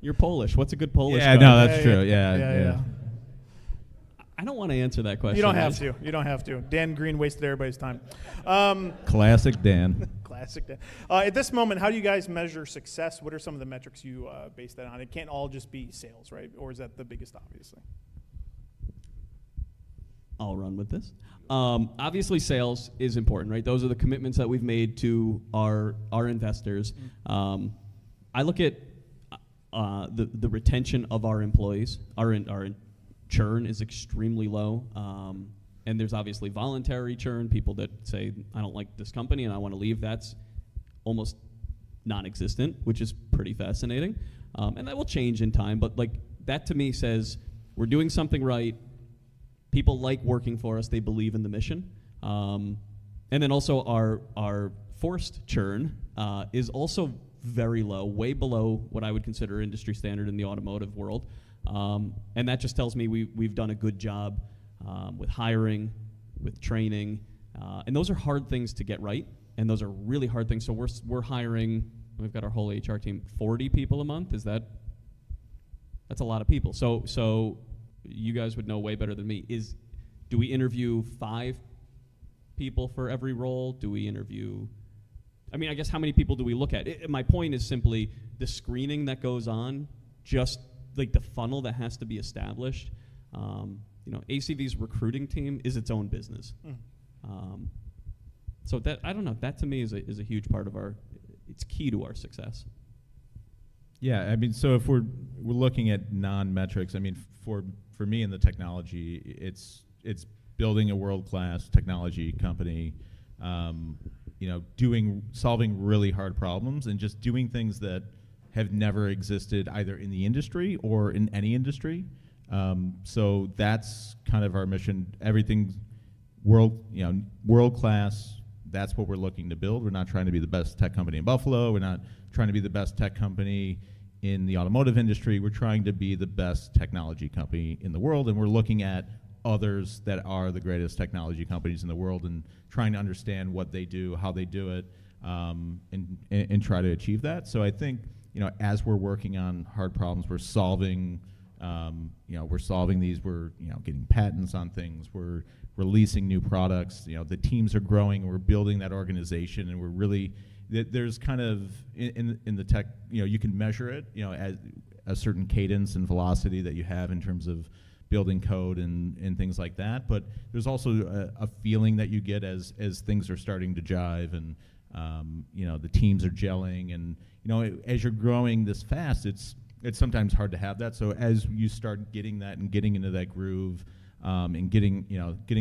You're Polish. What's a good Polish Yeah, car? no, that's true. Yeah. I don't want to answer that question. You don't have to. You don't have to. Dan Green wasted everybody's time. Classic Dan. Classic Dan. At this moment, how do you guys measure success? What are some of the metrics you base that on? It can't all just be sales, right? Or is that the biggest, obviously? I'll run with this. Obviously, sales is important, right? Those are the commitments that we've made to our investors. I look at the retention of our employees. Our churn is extremely low, and there's obviously voluntary churn. People that say, I don't like this company and I want to leave. That's almost non-existent, which is pretty fascinating. And that will change in time, but like that to me says we're doing something right. People like working for us. They believe in the mission. And then also our forced churn is also very low, way below what I would consider industry standard in the automotive world. And that just tells me we've done a good job with hiring, with training. And those are hard things to get right. And those are really hard things. So we're hiring, we've got our whole HR team, 40 people a month. That's a lot of people. So you guys would know way better than me. Do we interview 5 people for every role? Do we interview, I guess how many people do we look at? My point is simply the screening that goes on, just like the funnel that has to be established. ACV's recruiting team is its own business. So that, I don't know, that to me is a huge part of it's key to our success. Yeah, so if we're looking at non-metrics, for me in the technology, it's building a world-class technology company, solving really hard problems and just doing things that have never existed either in the industry or in any industry. So that's kind of our mission. Everything's world-class. That's what we're looking to build. We're not trying to be the best tech company in Buffalo. We're not trying to be the best tech company in the automotive industry. We're trying to be the best technology company in the world, and we're looking at others that are the greatest technology companies in the world and trying to understand what they do, how they do it, and try to achieve that. So I think, as we're working on hard problems, we're solving these. We're getting patents on things. We're releasing new products. The teams are growing. We're building that organization, and we're really there's kind of in the tech, you can measure it, as a certain cadence and velocity that you have in terms of building code and things like that. But there's also a feeling that you get as things are starting to jive and the teams are gelling, and as you're growing this fast, it's sometimes hard to have that. So as you start getting that and getting into that groove, and getting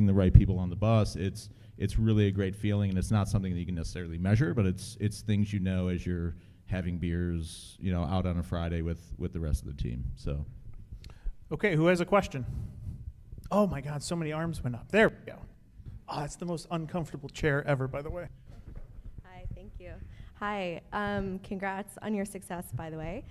the right people on the bus, it's really a great feeling, and it's not something that you can necessarily measure, but it's things as you're having beers, out on a Friday with the rest of the team. So, okay, who has a question? Oh my God, so many arms went up. There we go. Oh, that's the most uncomfortable chair ever, by the way. Hi, thank you. Hi, congrats on your success, by the way.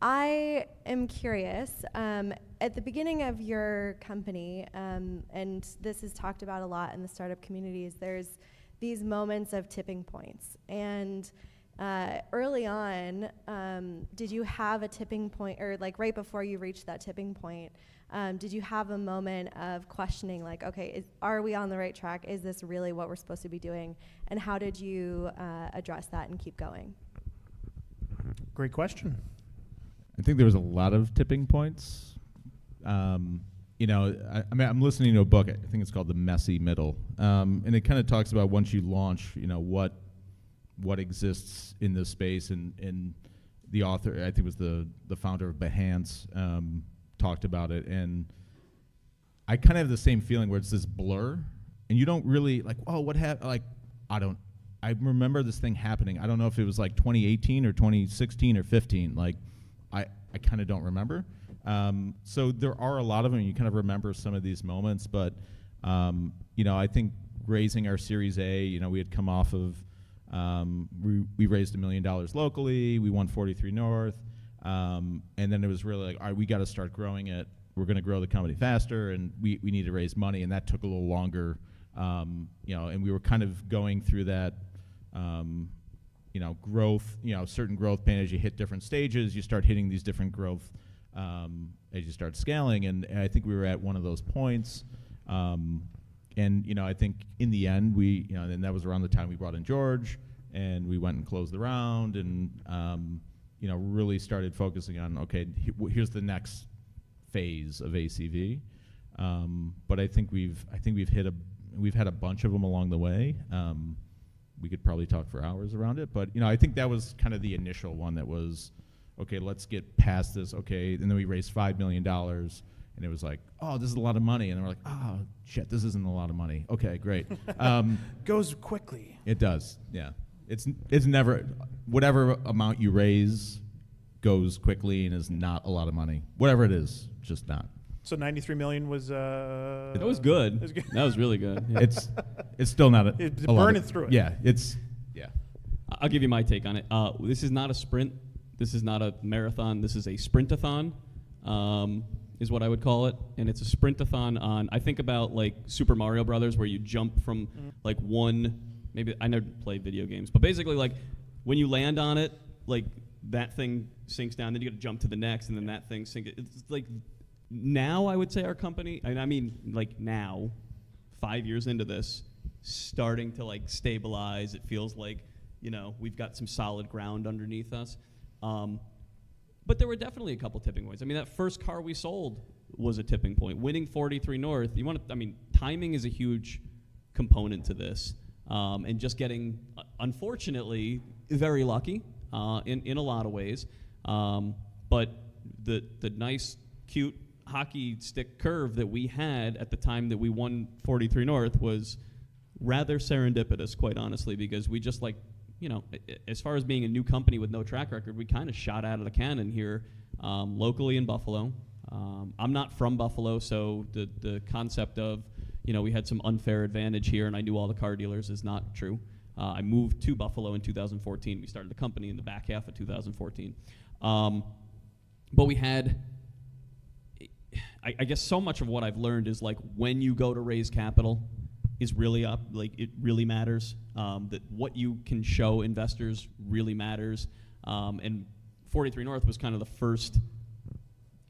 I am curious, at the beginning of your company, and this is talked about a lot in the startup communities, there's these moments of tipping points. And early on, did you have a tipping point, or like right before you reached that tipping point, did you have a moment of questioning, like, okay, are we on the right track? Is this really what we're supposed to be doing? And how did you address that and keep going? Great question. I think there was a lot of tipping points. I'm listening to a book. I think it's called The Messy Middle, and it kind of talks about once you launch, what exists in this space. And the author, I think it was the founder of Behance, talked about it. And I kind of have the same feeling where it's this blur and you don't really like, oh, what happened? Like, I remember this thing happening. I don't know if it was like 2018 or 2016 or 15. Like, I kind of don't remember. So there are a lot of them. You kind of remember some of these moments, but I think raising our Series A, we had come off of, we raised $1 million locally. We won 43 North, and then it was really like, all right, we got to start growing it. We're going to grow the company faster, and we need to raise money, and that took a little longer. And we were kind of going through that, growth, certain growth pain. As you hit different stages, you start hitting these different growth as you start scaling, and I think we were at one of those points. And I think in the end, and that was around the time we brought in George, and we went and closed the round, and really started focusing on, okay, here's the next phase of ACV. But I think we've had a bunch of them along the way. We could probably talk for hours around it, but I think that was kind of the initial one that was, okay, let's get past this. Okay, and then we raised $5 million, and it was like, oh, this is a lot of money, and then we're like, oh shit, this isn't a lot of money. Okay, great. Goes quickly. It does, yeah. It's never, whatever amount you raise goes quickly and is not a lot of money. Whatever it is, just not. So 93 million was. That was good. That was really good. Yeah. It's still not it's a lot burning through it. Yeah, I'll give you my take on it. This is not a sprint. This is not a marathon. This is a sprintathon, is what I would call it. And it's a sprintathon on. I think about like Super Mario Brothers, where you jump from like one. Maybe I never played video games, but basically like when you land on it, like that thing sinks down, then you got to jump to the next, and then that thing sinks. It's like. Now I would say our company, and I mean like now, 5 years into this, starting to like stabilize. It feels like, we've got some solid ground underneath us. But there were definitely a couple tipping points. I mean, that first car we sold was a tipping point. Winning 43 North, timing is a huge component to this. And just getting, unfortunately, very lucky in a lot of ways. But the nice, cute hockey stick curve that we had at the time that we won 43 North was rather serendipitous, quite honestly, because we just as far as being a new company with no track record, we kind of shot out of the cannon here locally in Buffalo. I'm not from Buffalo, so the concept of, we had some unfair advantage here and I knew all the car dealers is not true. I moved to Buffalo in 2014. We started the company in the back half of 2014. But we had... I guess so much of what I've learned is like when you go to raise capital is really up, like it really matters. That what you can show investors really matters. And 43 North was kind of the first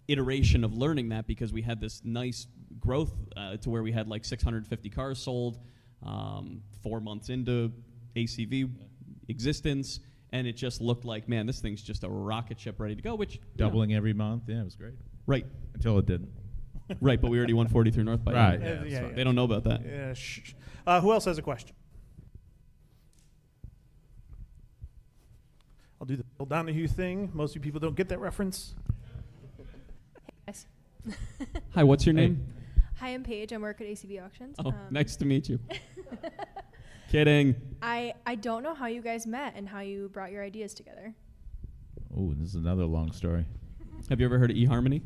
iteration of learning that, because we had this nice growth to where we had like 650 cars sold 4 months into ACV existence. And it just looked like, man, this thing's just a rocket ship ready to go, which... Doubling every month, yeah, it was great. Right. Until it didn't. Right, but we already won 43 North by right. then. Yeah, They don't know about that. Yeah. Who else has a question? I'll do the Bill Donahue thing. Most of you people don't get that reference. Hey guys. Hi, what's your name? Hi, I'm Paige. I work at ACV Auctions. Oh, nice to meet you. Kidding. I don't know how you guys met and how you brought your ideas together. Oh, this is another long story. Have you ever heard of eHarmony?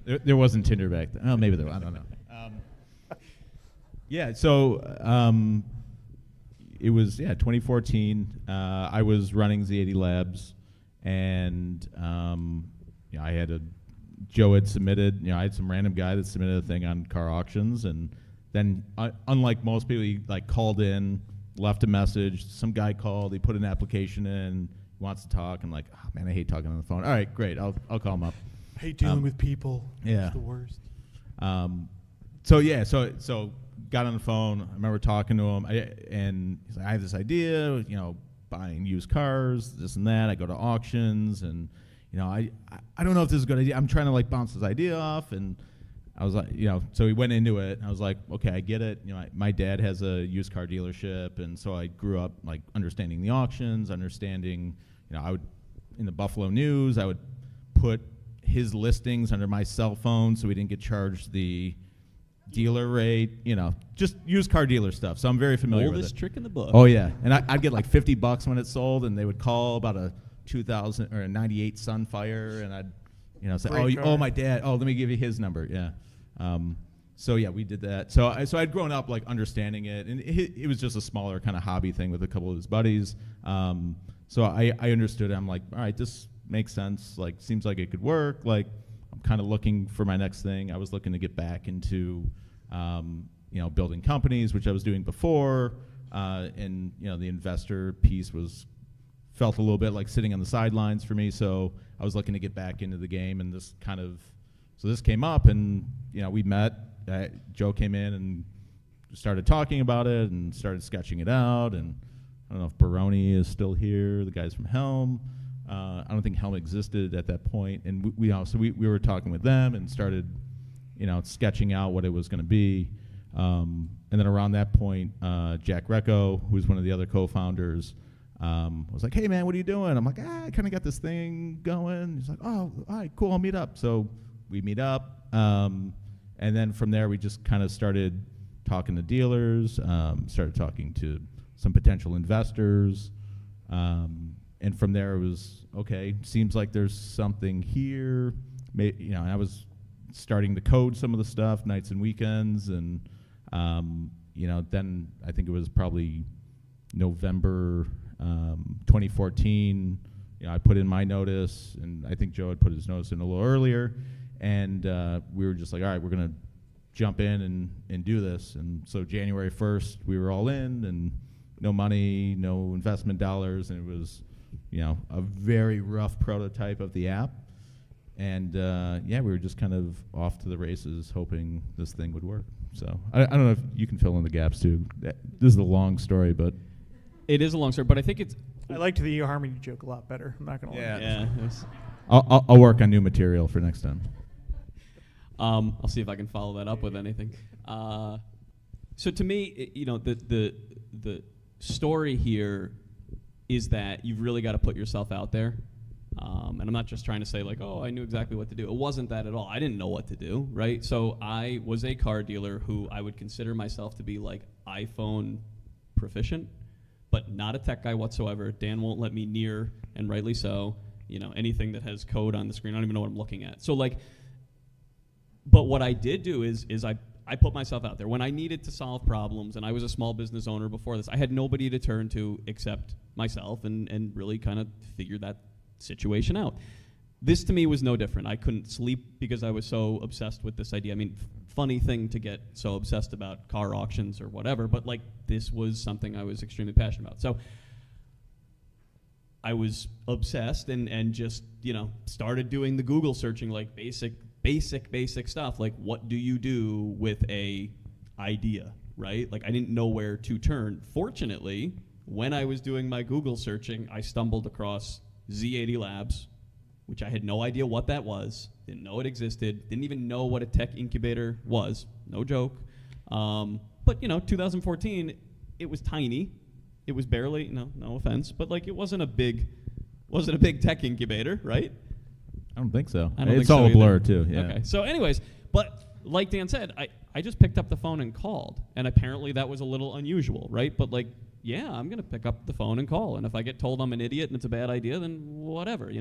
There wasn't Tinder back then. Oh, maybe there was. I don't know. So it was 2014. I was running Z80 Labs, and I had Joe had submitted. I had some random guy that submitted a thing on car auctions, and then unlike most people, he like called in, left a message. Some guy called. He put an application in. Wants to talk. I'm like, oh, man, I hate talking on the phone. All right, great. I'll call him up. I hate dealing with people. Yeah. It's the worst. So got on the phone. I remember talking to him, and he's like, I have this idea, buying used cars, this and that. I go to auctions, and I don't know if this is a good idea. I'm trying to like bounce this idea off, and I was like, so we went into it. And I was like, okay, I get it. My dad has a used car dealership, and so I grew up like understanding the auctions, understanding. I would in the Buffalo News, I would put his listings under my cell phone so we didn't get charged the dealer rate, just used car dealer stuff. So I'm very familiar with Oldest it. trick in the book. Oh yeah, and I'd get like $50 when it sold, and they would call about a 2000 or a '98 Sunfire, and I'd say, Great car. my dad. Oh, let me give you his number. Yeah. So yeah, we did that. So I'd grown up like understanding it, and it was just a smaller kind of hobby thing with a couple of his buddies. So I understood it. I'm like, all right, this makes sense. Like, seems like it could work. Like, I'm kind of looking for my next thing. I was looking to get back into, building companies, which I was doing before, and the investor piece felt a little bit like sitting on the sidelines for me. So I was looking to get back into the game, and this came up, and we met. Joe came in and started talking about it and started sketching it out. And I don't know if Baroni is still here, the guys from Helm. I don't think Helm existed at that point. And we were talking with them and started, sketching out what it was going to be. And then around that point, Jack Recco, who's one of the other co-founders, was like, hey, man, what are you doing? I'm like, I kind of got this thing going. He's like, oh, all right, cool, I'll meet up. So we meet up. And then from there, we just kind of started talking to dealers, started talking to some potential investors. And from there, it was, okay, seems like there's something here. I was starting to code some of the stuff, nights and weekends. And, then I think it was probably November 2014, I put in my notice, and I think Joe had put his notice in a little earlier. And we were just like, all right, we're going to jump in and do this. And so January 1st, we were all in, and no money, no investment dollars, and it was, a very rough prototype of the app. And we were just kind of off to the races, hoping this thing would work. So I don't know if you can fill in the gaps too. This is a long story, but It is a long story, but I think it's. I liked the eHarmony joke a lot better. I'm not gonna lie. Yeah. I'll work on new material for next time. I'll see if I can follow that up with anything. So to me, the story here is that you've really got to put yourself out there. And I'm not just trying to say like, oh, I knew exactly what to do. It wasn't that at all. I didn't know what to do, right? So I was a car dealer who I would consider myself to be like iPhone proficient, but not a tech guy whatsoever. Dan won't let me near, and rightly so, anything that has code on the screen. I don't even know what I'm looking at. So like, but what I did do is I put myself out there. When I needed to solve problems, and I was a small business owner before this, I had nobody to turn to except myself and really kind of figure that situation out. This to me was no different. I couldn't sleep because I was so obsessed with this idea. I mean, funny thing to get so obsessed about car auctions or whatever, but like this was something I was extremely passionate about. So I was obsessed and just, started doing the Google searching, like basic stuff. Like, what do you do with a idea, right? Like, I didn't know where to turn. Fortunately, when I was doing my Google searching, I stumbled across Z80 Labs, which I had no idea what that was, didn't know it existed, didn't even know what a tech incubator was, no joke. But 2014, it was tiny. It was barely, no offense, but like it wasn't a big tech incubator, right? I don't think so. I don't It's think all so a blur either. too. Yeah. Okay. So anyways, but like Dan said, I just picked up the phone and called, and apparently that was a little unusual, right? But like, yeah, I'm gonna pick up the phone and call, and if I get told I'm an idiot and it's a bad idea, then whatever,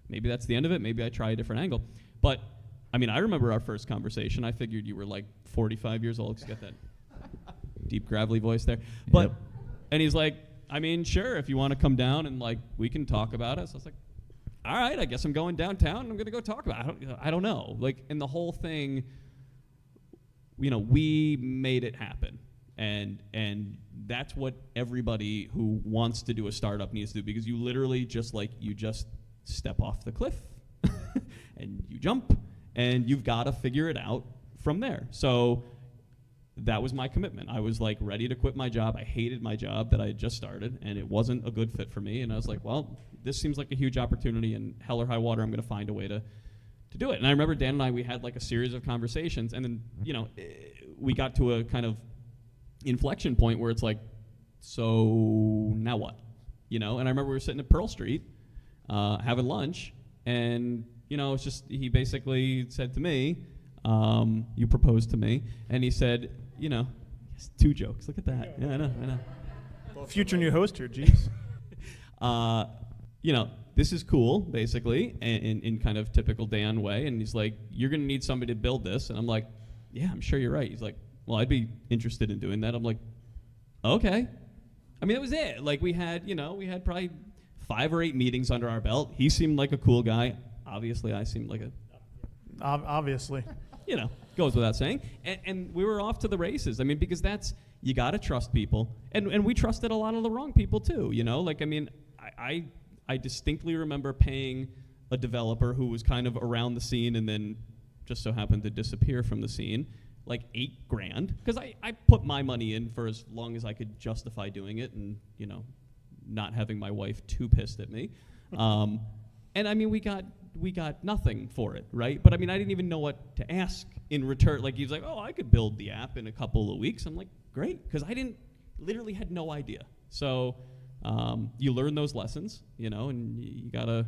maybe that's the end of it. Maybe I try a different angle. But I mean, I remember our first conversation. I figured you were like 45 years old. 'Cause you got that deep gravelly voice there. But Yep. And he's like, I mean, sure, if you want to come down and like we can talk about it. So I was like, all right, I guess I'm going downtown and I'm gonna go talk about it. I don't know. Like, and the whole thing, we made it happen. And that's what everybody who wants to do a startup needs to do, because you literally just step off the cliff and you jump and you've got to figure it out from there. So that was my commitment. I was like ready to quit my job. I hated my job that I had just started, and it wasn't a good fit for me. And I was like, well, this seems like a huge opportunity, and hell or high water, I'm going to find a way to do it. And I remember Dan and I, we had like a series of conversations, and then, we got to a kind of inflection point where it's like, so now what? And I remember we were sitting at Pearl Street having lunch, and, it's just, he basically said to me, You proposed to me. And he said, you know, 2 jokes. Look at that. Yeah, I know. Well, future new host here, jeez. You know, this is cool, basically, in kind of typical Dan way. And he's like, you're going to need somebody to build this. And I'm like, yeah, I'm sure you're right. He's like, well, I'd be interested in doing that. I'm like, okay. I mean, that was it. Like, we had probably 5 or 8 meetings under our belt. He seemed like a cool guy. Obviously, I seemed like a... Obviously. You know, goes without saying. And we were off to the races. I mean, because you got to trust people. And we trusted a lot of the wrong people, too, you know? Like, I mean, I distinctly remember paying a developer who was kind of around the scene and then just so happened to disappear from the scene, like $8,000, because I put my money in for as long as I could justify doing it and, you know, not having my wife too pissed at me. And I mean, we got nothing for it, right? But I mean, I didn't even know what to ask in return. Like, he was like, oh, I could build the app in a couple of weeks. I'm like, great, because I literally had no idea. So you learn those lessons, you know, and you gotta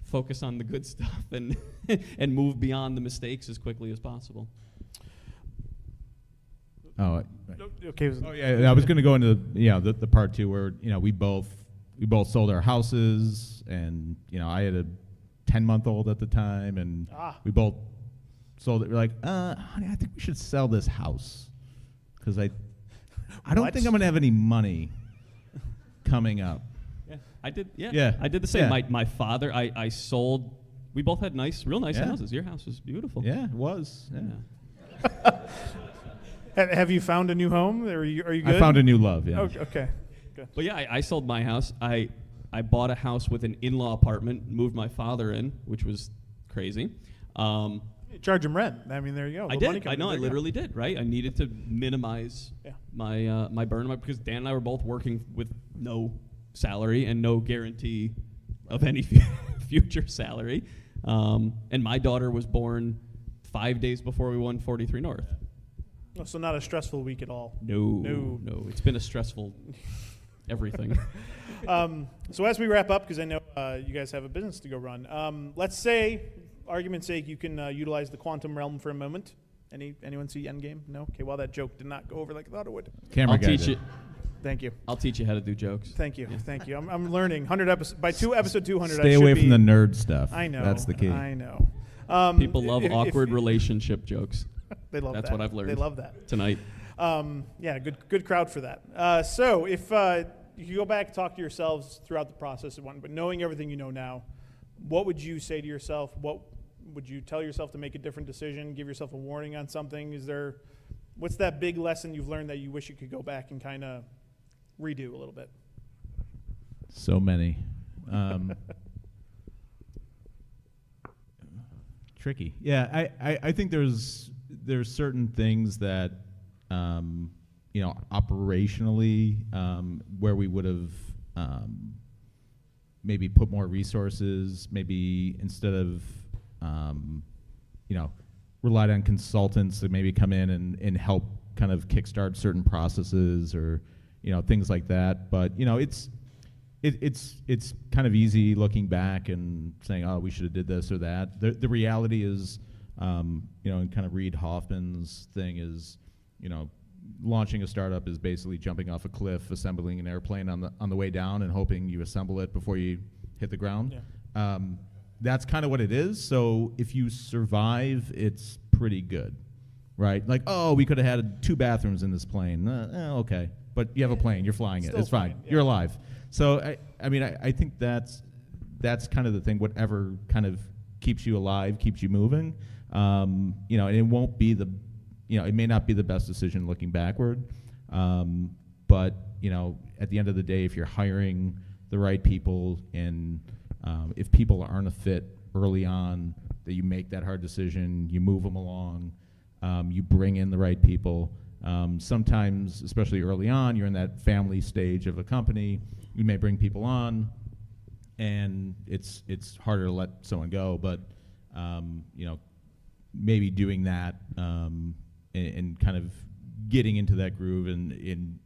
focus on the good stuff and and move beyond the mistakes as quickly as possible. Oh, Okay. oh yeah. I was going to go into the part 2 where we both sold our houses, and I had a 10-month-old at the time, and we both sold it. We're like, honey, I think we should sell this house because I don't think I'm going to have any money coming up. Yeah, I did. Yeah, Yeah. I did the same. Yeah. My father, I sold. We both had real nice Yeah. houses. Your house was beautiful. Yeah, it was. Yeah. Yeah. Have you found a new home? Are you good? I found a new love. Yeah. Okay. Good. But yeah, I sold my house. I bought a house with an in-law apartment, moved my father in, which was crazy. You charge him rent. I mean, there you go. I did. I know. I literally did. Right. I needed to minimize Yeah. my burn, because Dan and I were both working with no salary and no guarantee of any future salary. And my daughter was born 5 days before we won 43 North. Oh, so not a stressful week at all. No. It's been a stressful everything. So as we wrap up, because I know you guys have a business to go run, let's say, argument's sake, you can utilize the quantum realm for a moment. Anyone see Endgame? No? Okay, well, that joke did not go over like I thought it would. Camera I'll guy teach did. you. Thank you. I'll teach you how to do jokes. Thank you. Yeah. Thank you. I'm learning. 100 episodes. By episode 200, Stay I should away be, from the nerd stuff. I know. That's the key. I know. People love awkward relationship jokes They love That's that. what I've learned. They love that. tonight. Yeah, good crowd for that. So if you go back, talk to yourselves throughout the process of one, but knowing everything you know now, what would you say to yourself? What would you tell yourself to make a different decision? Give yourself a warning on something? What's that big lesson you've learned that you wish you could go back and kind of redo a little bit? So many. Tricky. Yeah, I think there's certain things that operationally where we would have maybe put more resources, maybe instead of relied on consultants to maybe come in and help kind of kickstart certain processes or things like that. But it's kind of easy looking back and saying, oh, we should have did this or that. The reality is, and kind of Reid Hoffman's thing is, launching a startup is basically jumping off a cliff, assembling an airplane on the way down, and hoping you assemble it before you hit the ground. Yeah. That's kind of what it is. So if you survive, it's pretty good, right? Like, oh, we could have had 2 bathrooms in this plane. Okay, but you have a plane. You're flying it. Still It's fine. yeah. You're alive. So I think that's kind of the thing. Whatever kind of keeps you alive, keeps you moving. And it won't be it may not be the best decision looking backward. But at the end of the day, if you're hiring the right people and if people aren't a fit early on, that you make that hard decision, you move them along, you bring in the right people. Sometimes, especially early on, you're in that family stage of a company. You may bring people on, and it's harder to let someone go. But maybe doing that and kind of getting into that groove and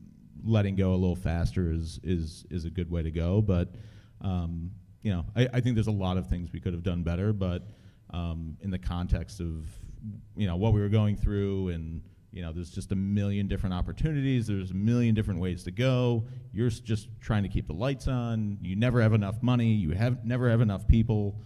letting go a little faster is a good way to go. But I think there's a lot of things we could have done better. But in the context of, what we were going through, and, there's just a million different opportunities. There's a million different ways to go. You're just trying to keep the lights on. You never have enough money. You never have enough people.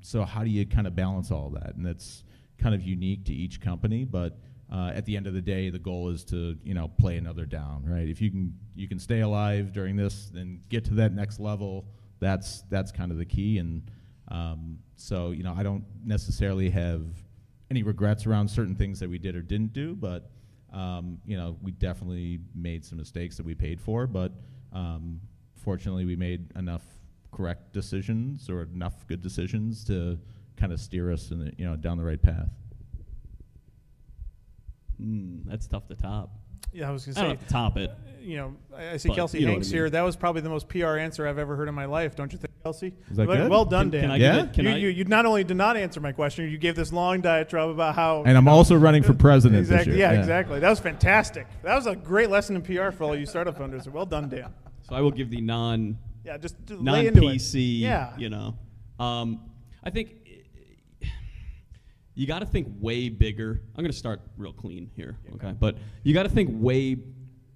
So how do you kind of balance all that? And that's kind of unique to each company, but at the end of the day, the goal is to, play another down, right? If you can stay alive during this and get to that next level, that's kind of the key. And so, I don't necessarily have any regrets around certain things that we did or didn't do, but we definitely made some mistakes that we paid for, but fortunately we made enough correct decisions or enough good decisions to kind of steer us in the, down the right path. That's tough to top. Yeah, I was going I to don't say, have to top it. I see But Kelsey you know Hanks what I mean. here. That was probably the most PR answer I've ever heard in my life, don't you think, Kelsey? Is that good? Well done, Can Dan. I Yeah? give it? Can I? You not only did not answer my question, you gave this long diatribe about how. And I'm also running for president Exactly. this year. Yeah, exactly. That was fantastic. That was a great lesson in PR for all you startup founders. Well done, Dan. So I will give the Yeah, just lay into it. non-PC. Yeah. I think you got to think way bigger. I'm going to start real clean here, okay? But you got to think way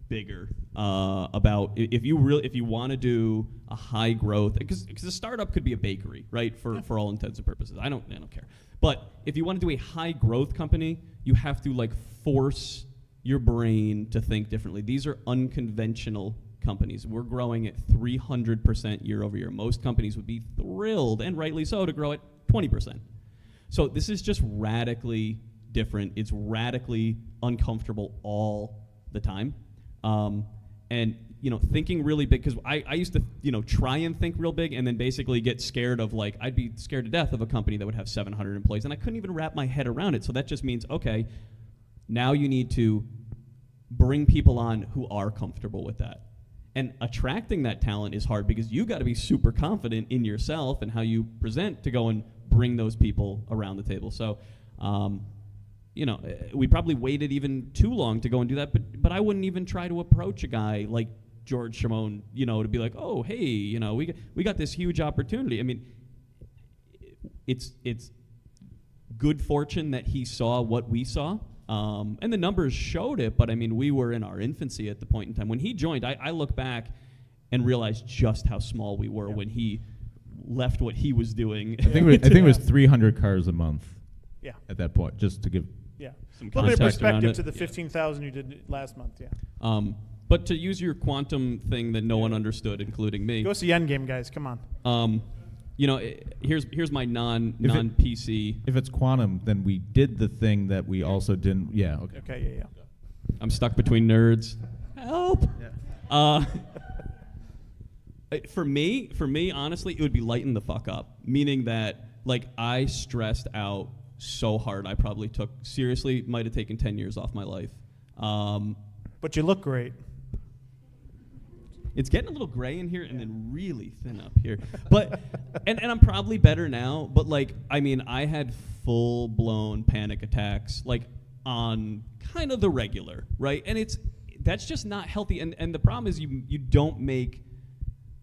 bigger about if you want to do a high growth, because a startup could be a bakery, right? For all intents and purposes, I don't care. But if you want to do a high growth company, you have to force your brain to think differently. These are unconventional companies. We're growing at 300% year over year. Most companies would be thrilled, and rightly so, to grow at 20%. So this is just radically different. It's radically uncomfortable all the time. And thinking really big, because I used to try and think real big and then basically get scared of I'd be scared to death of a company that would have 700 employees, and I couldn't even wrap my head around it. So that just means, okay, now you need to bring people on who are comfortable with that. And attracting that talent is hard because you got to be super confident in yourself and how you present to go and bring those people around the table. So, we probably waited even too long to go and do that, but I wouldn't even try to approach a guy like George Shimon, to be like, oh, hey, we got this huge opportunity. I mean, it's good fortune that he saw what we saw. And the numbers showed it, but I mean, we were in our infancy at the point in time. When he joined, I look back and realized just how small we were when he left what he was doing. I think it was 300 cars a month. Yeah. At that point, just to give. Yeah. Some A little bit of context around perspective it. to the 15,000 you did last month. Yeah. But to use your quantum thing that no one understood, including me. Go see Endgame, guys. Come on. Here's my non-PC. If it's quantum, then we did the thing that we also didn't. Yeah. Okay. Okay. Yeah. I'm stuck between nerds. Help. Yeah. For me, honestly, it would be lighten the fuck up. Meaning that, I stressed out so hard. I probably might have taken 10 years off my life. But you look great. It's getting a little gray in here and then really thin up here. But and I'm probably better now, but I had full-blown panic attacks on kind of the regular, right? And that's just not healthy. And the problem is you don't make.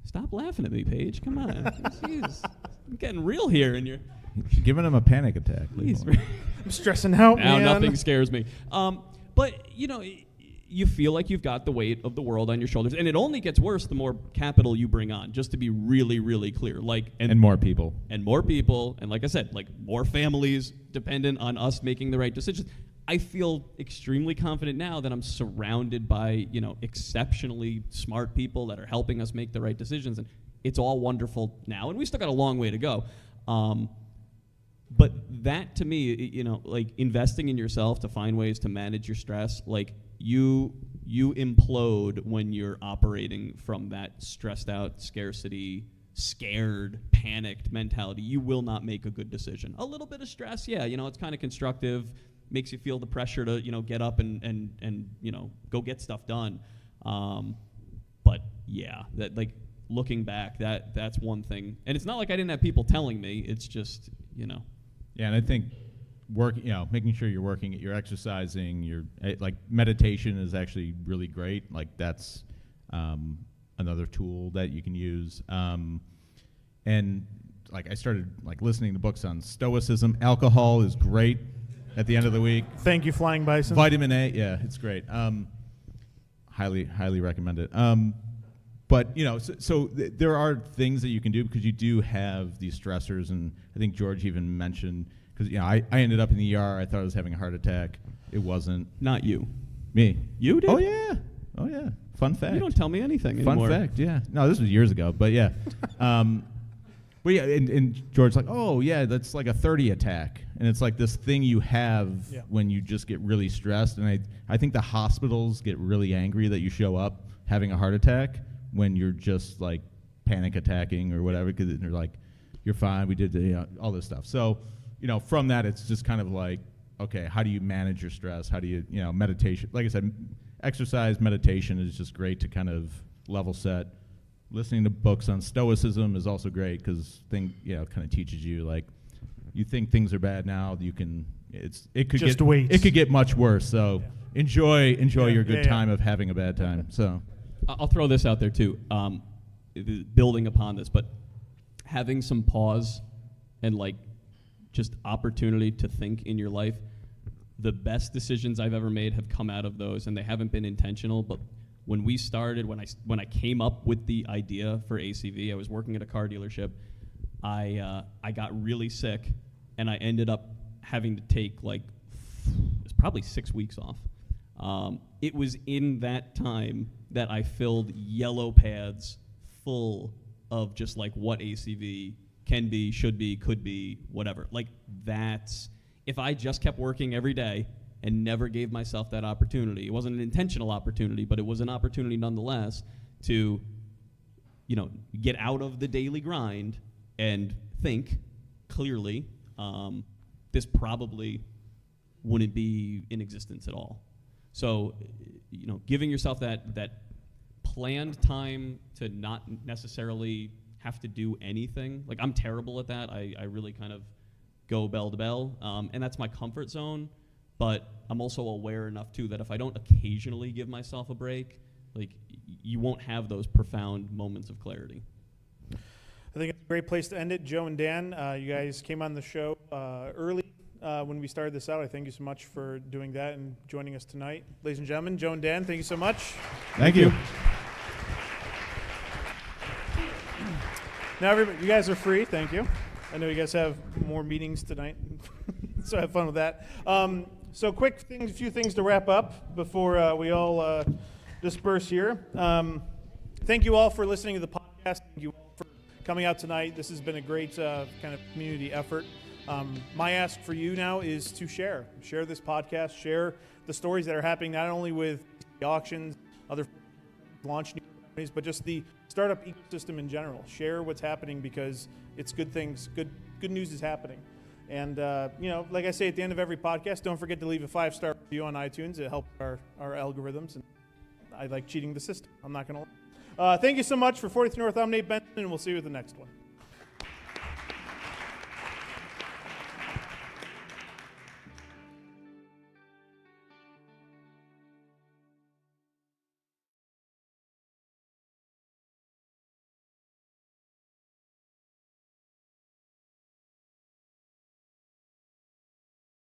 Stop laughing at me, Paige. Come on. Jeez. I'm getting real here and you're Giving him a panic attack. I'm stressing out, now man. nothing scares me. But you feel like you've got the weight of the world on your shoulders, and it only gets worse the more capital you bring on. Just to be really, really clear, and more people, and like I said, more families dependent on us making the right decisions. I feel extremely confident now that I'm surrounded by exceptionally smart people that are helping us make the right decisions, and it's all wonderful now. And we still got a long way to go. But that to me, investing in yourself to find ways to manage your stress, you implode when you're operating from that stressed out, scarcity, scared, panicked mentality. You will not make a good decision. A little bit of stress, yeah, it's kind of constructive, makes you feel the pressure to get up and go get stuff done. But yeah, that looking back, that's one thing. And it's not like I didn't have people telling me. It's just Yeah, and I think making sure you're working, you're exercising, meditation is actually really great. That's another tool that you can use. And I started like listening to books on stoicism. Alcohol is great at the end of the week. Thank you, Flying Bison. Vitamin A, yeah, it's great. Highly recommend it. But there are things that you can do because you do have these stressors, and I think George even mentioned, because I ended up in the ER. I thought I was having a heart attack. It wasn't. Not you. Me. You did? Oh yeah. Fun fact. You don't tell me anything Fun anymore. fact. Yeah. No, this was years ago, but yeah. But yeah, and George's like, oh yeah, that's like a 30 attack, and it's like this thing you have when you just get really stressed, and I think the hospitals get really angry that you show up having a heart attack when you're just like panic attacking or whatever, because they're like, you're fine, we did all this stuff. So, from that, it's just kind of like, okay, how do you manage your stress? How do you, meditation? Like I said, exercise, meditation is just great to kind of level set. Listening to books on stoicism is also great because kind of teaches you, like, you think things are bad now, it could get much worse. So enjoy your good time of having a bad time. So I'll throw this out there too, building upon this, but having some pause and like just opportunity to think in your life. The best decisions I've ever made have come out of those, and they haven't been intentional. But when we started, when I came up with the idea for ACV, I was working at a car dealership. I got really sick, and I ended up having to take it's probably 6 weeks off. It was in that time that I filled yellow pads full of just like what ACV can be, should be, could be, whatever. Like that's, if I just kept working every day and never gave myself that opportunity, it wasn't an intentional opportunity, but it was an opportunity nonetheless to, get out of the daily grind and think clearly, this probably wouldn't be in existence at all. So, giving yourself that planned time to not necessarily have to do anything. Like, I'm terrible at that. I really kind of go bell to bell, and that's my comfort zone. But I'm also aware enough, too, that if I don't occasionally give myself a break, like, you won't have those profound moments of clarity. I think it's a great place to end it. Joe and Dan, you guys came on the show early when we started this out. I thank you so much for doing that and joining us tonight. Ladies and gentlemen, Joe and Dan, thank you so much. Thank you. Now, everybody, you guys are free. Thank you. I know you guys have more meetings tonight, so have fun with that. So a few things to wrap up before we all disperse here. Thank you all for listening to the podcast. Thank you all for coming out tonight. This has been a great kind of community effort. My ask for you now is to share this podcast, share the stories that are happening not only with the auctions, other launch new companies, but just the startup ecosystem in general. Share what's happening because it's good things. Good news is happening. And, like I say at the end of every podcast, don't forget to leave a 5-star review on iTunes. It helps our algorithms. And I like cheating the system. I'm not going to lie. Thank you so much for 43 North. I'm Nate Benson, and we'll see you at the next one.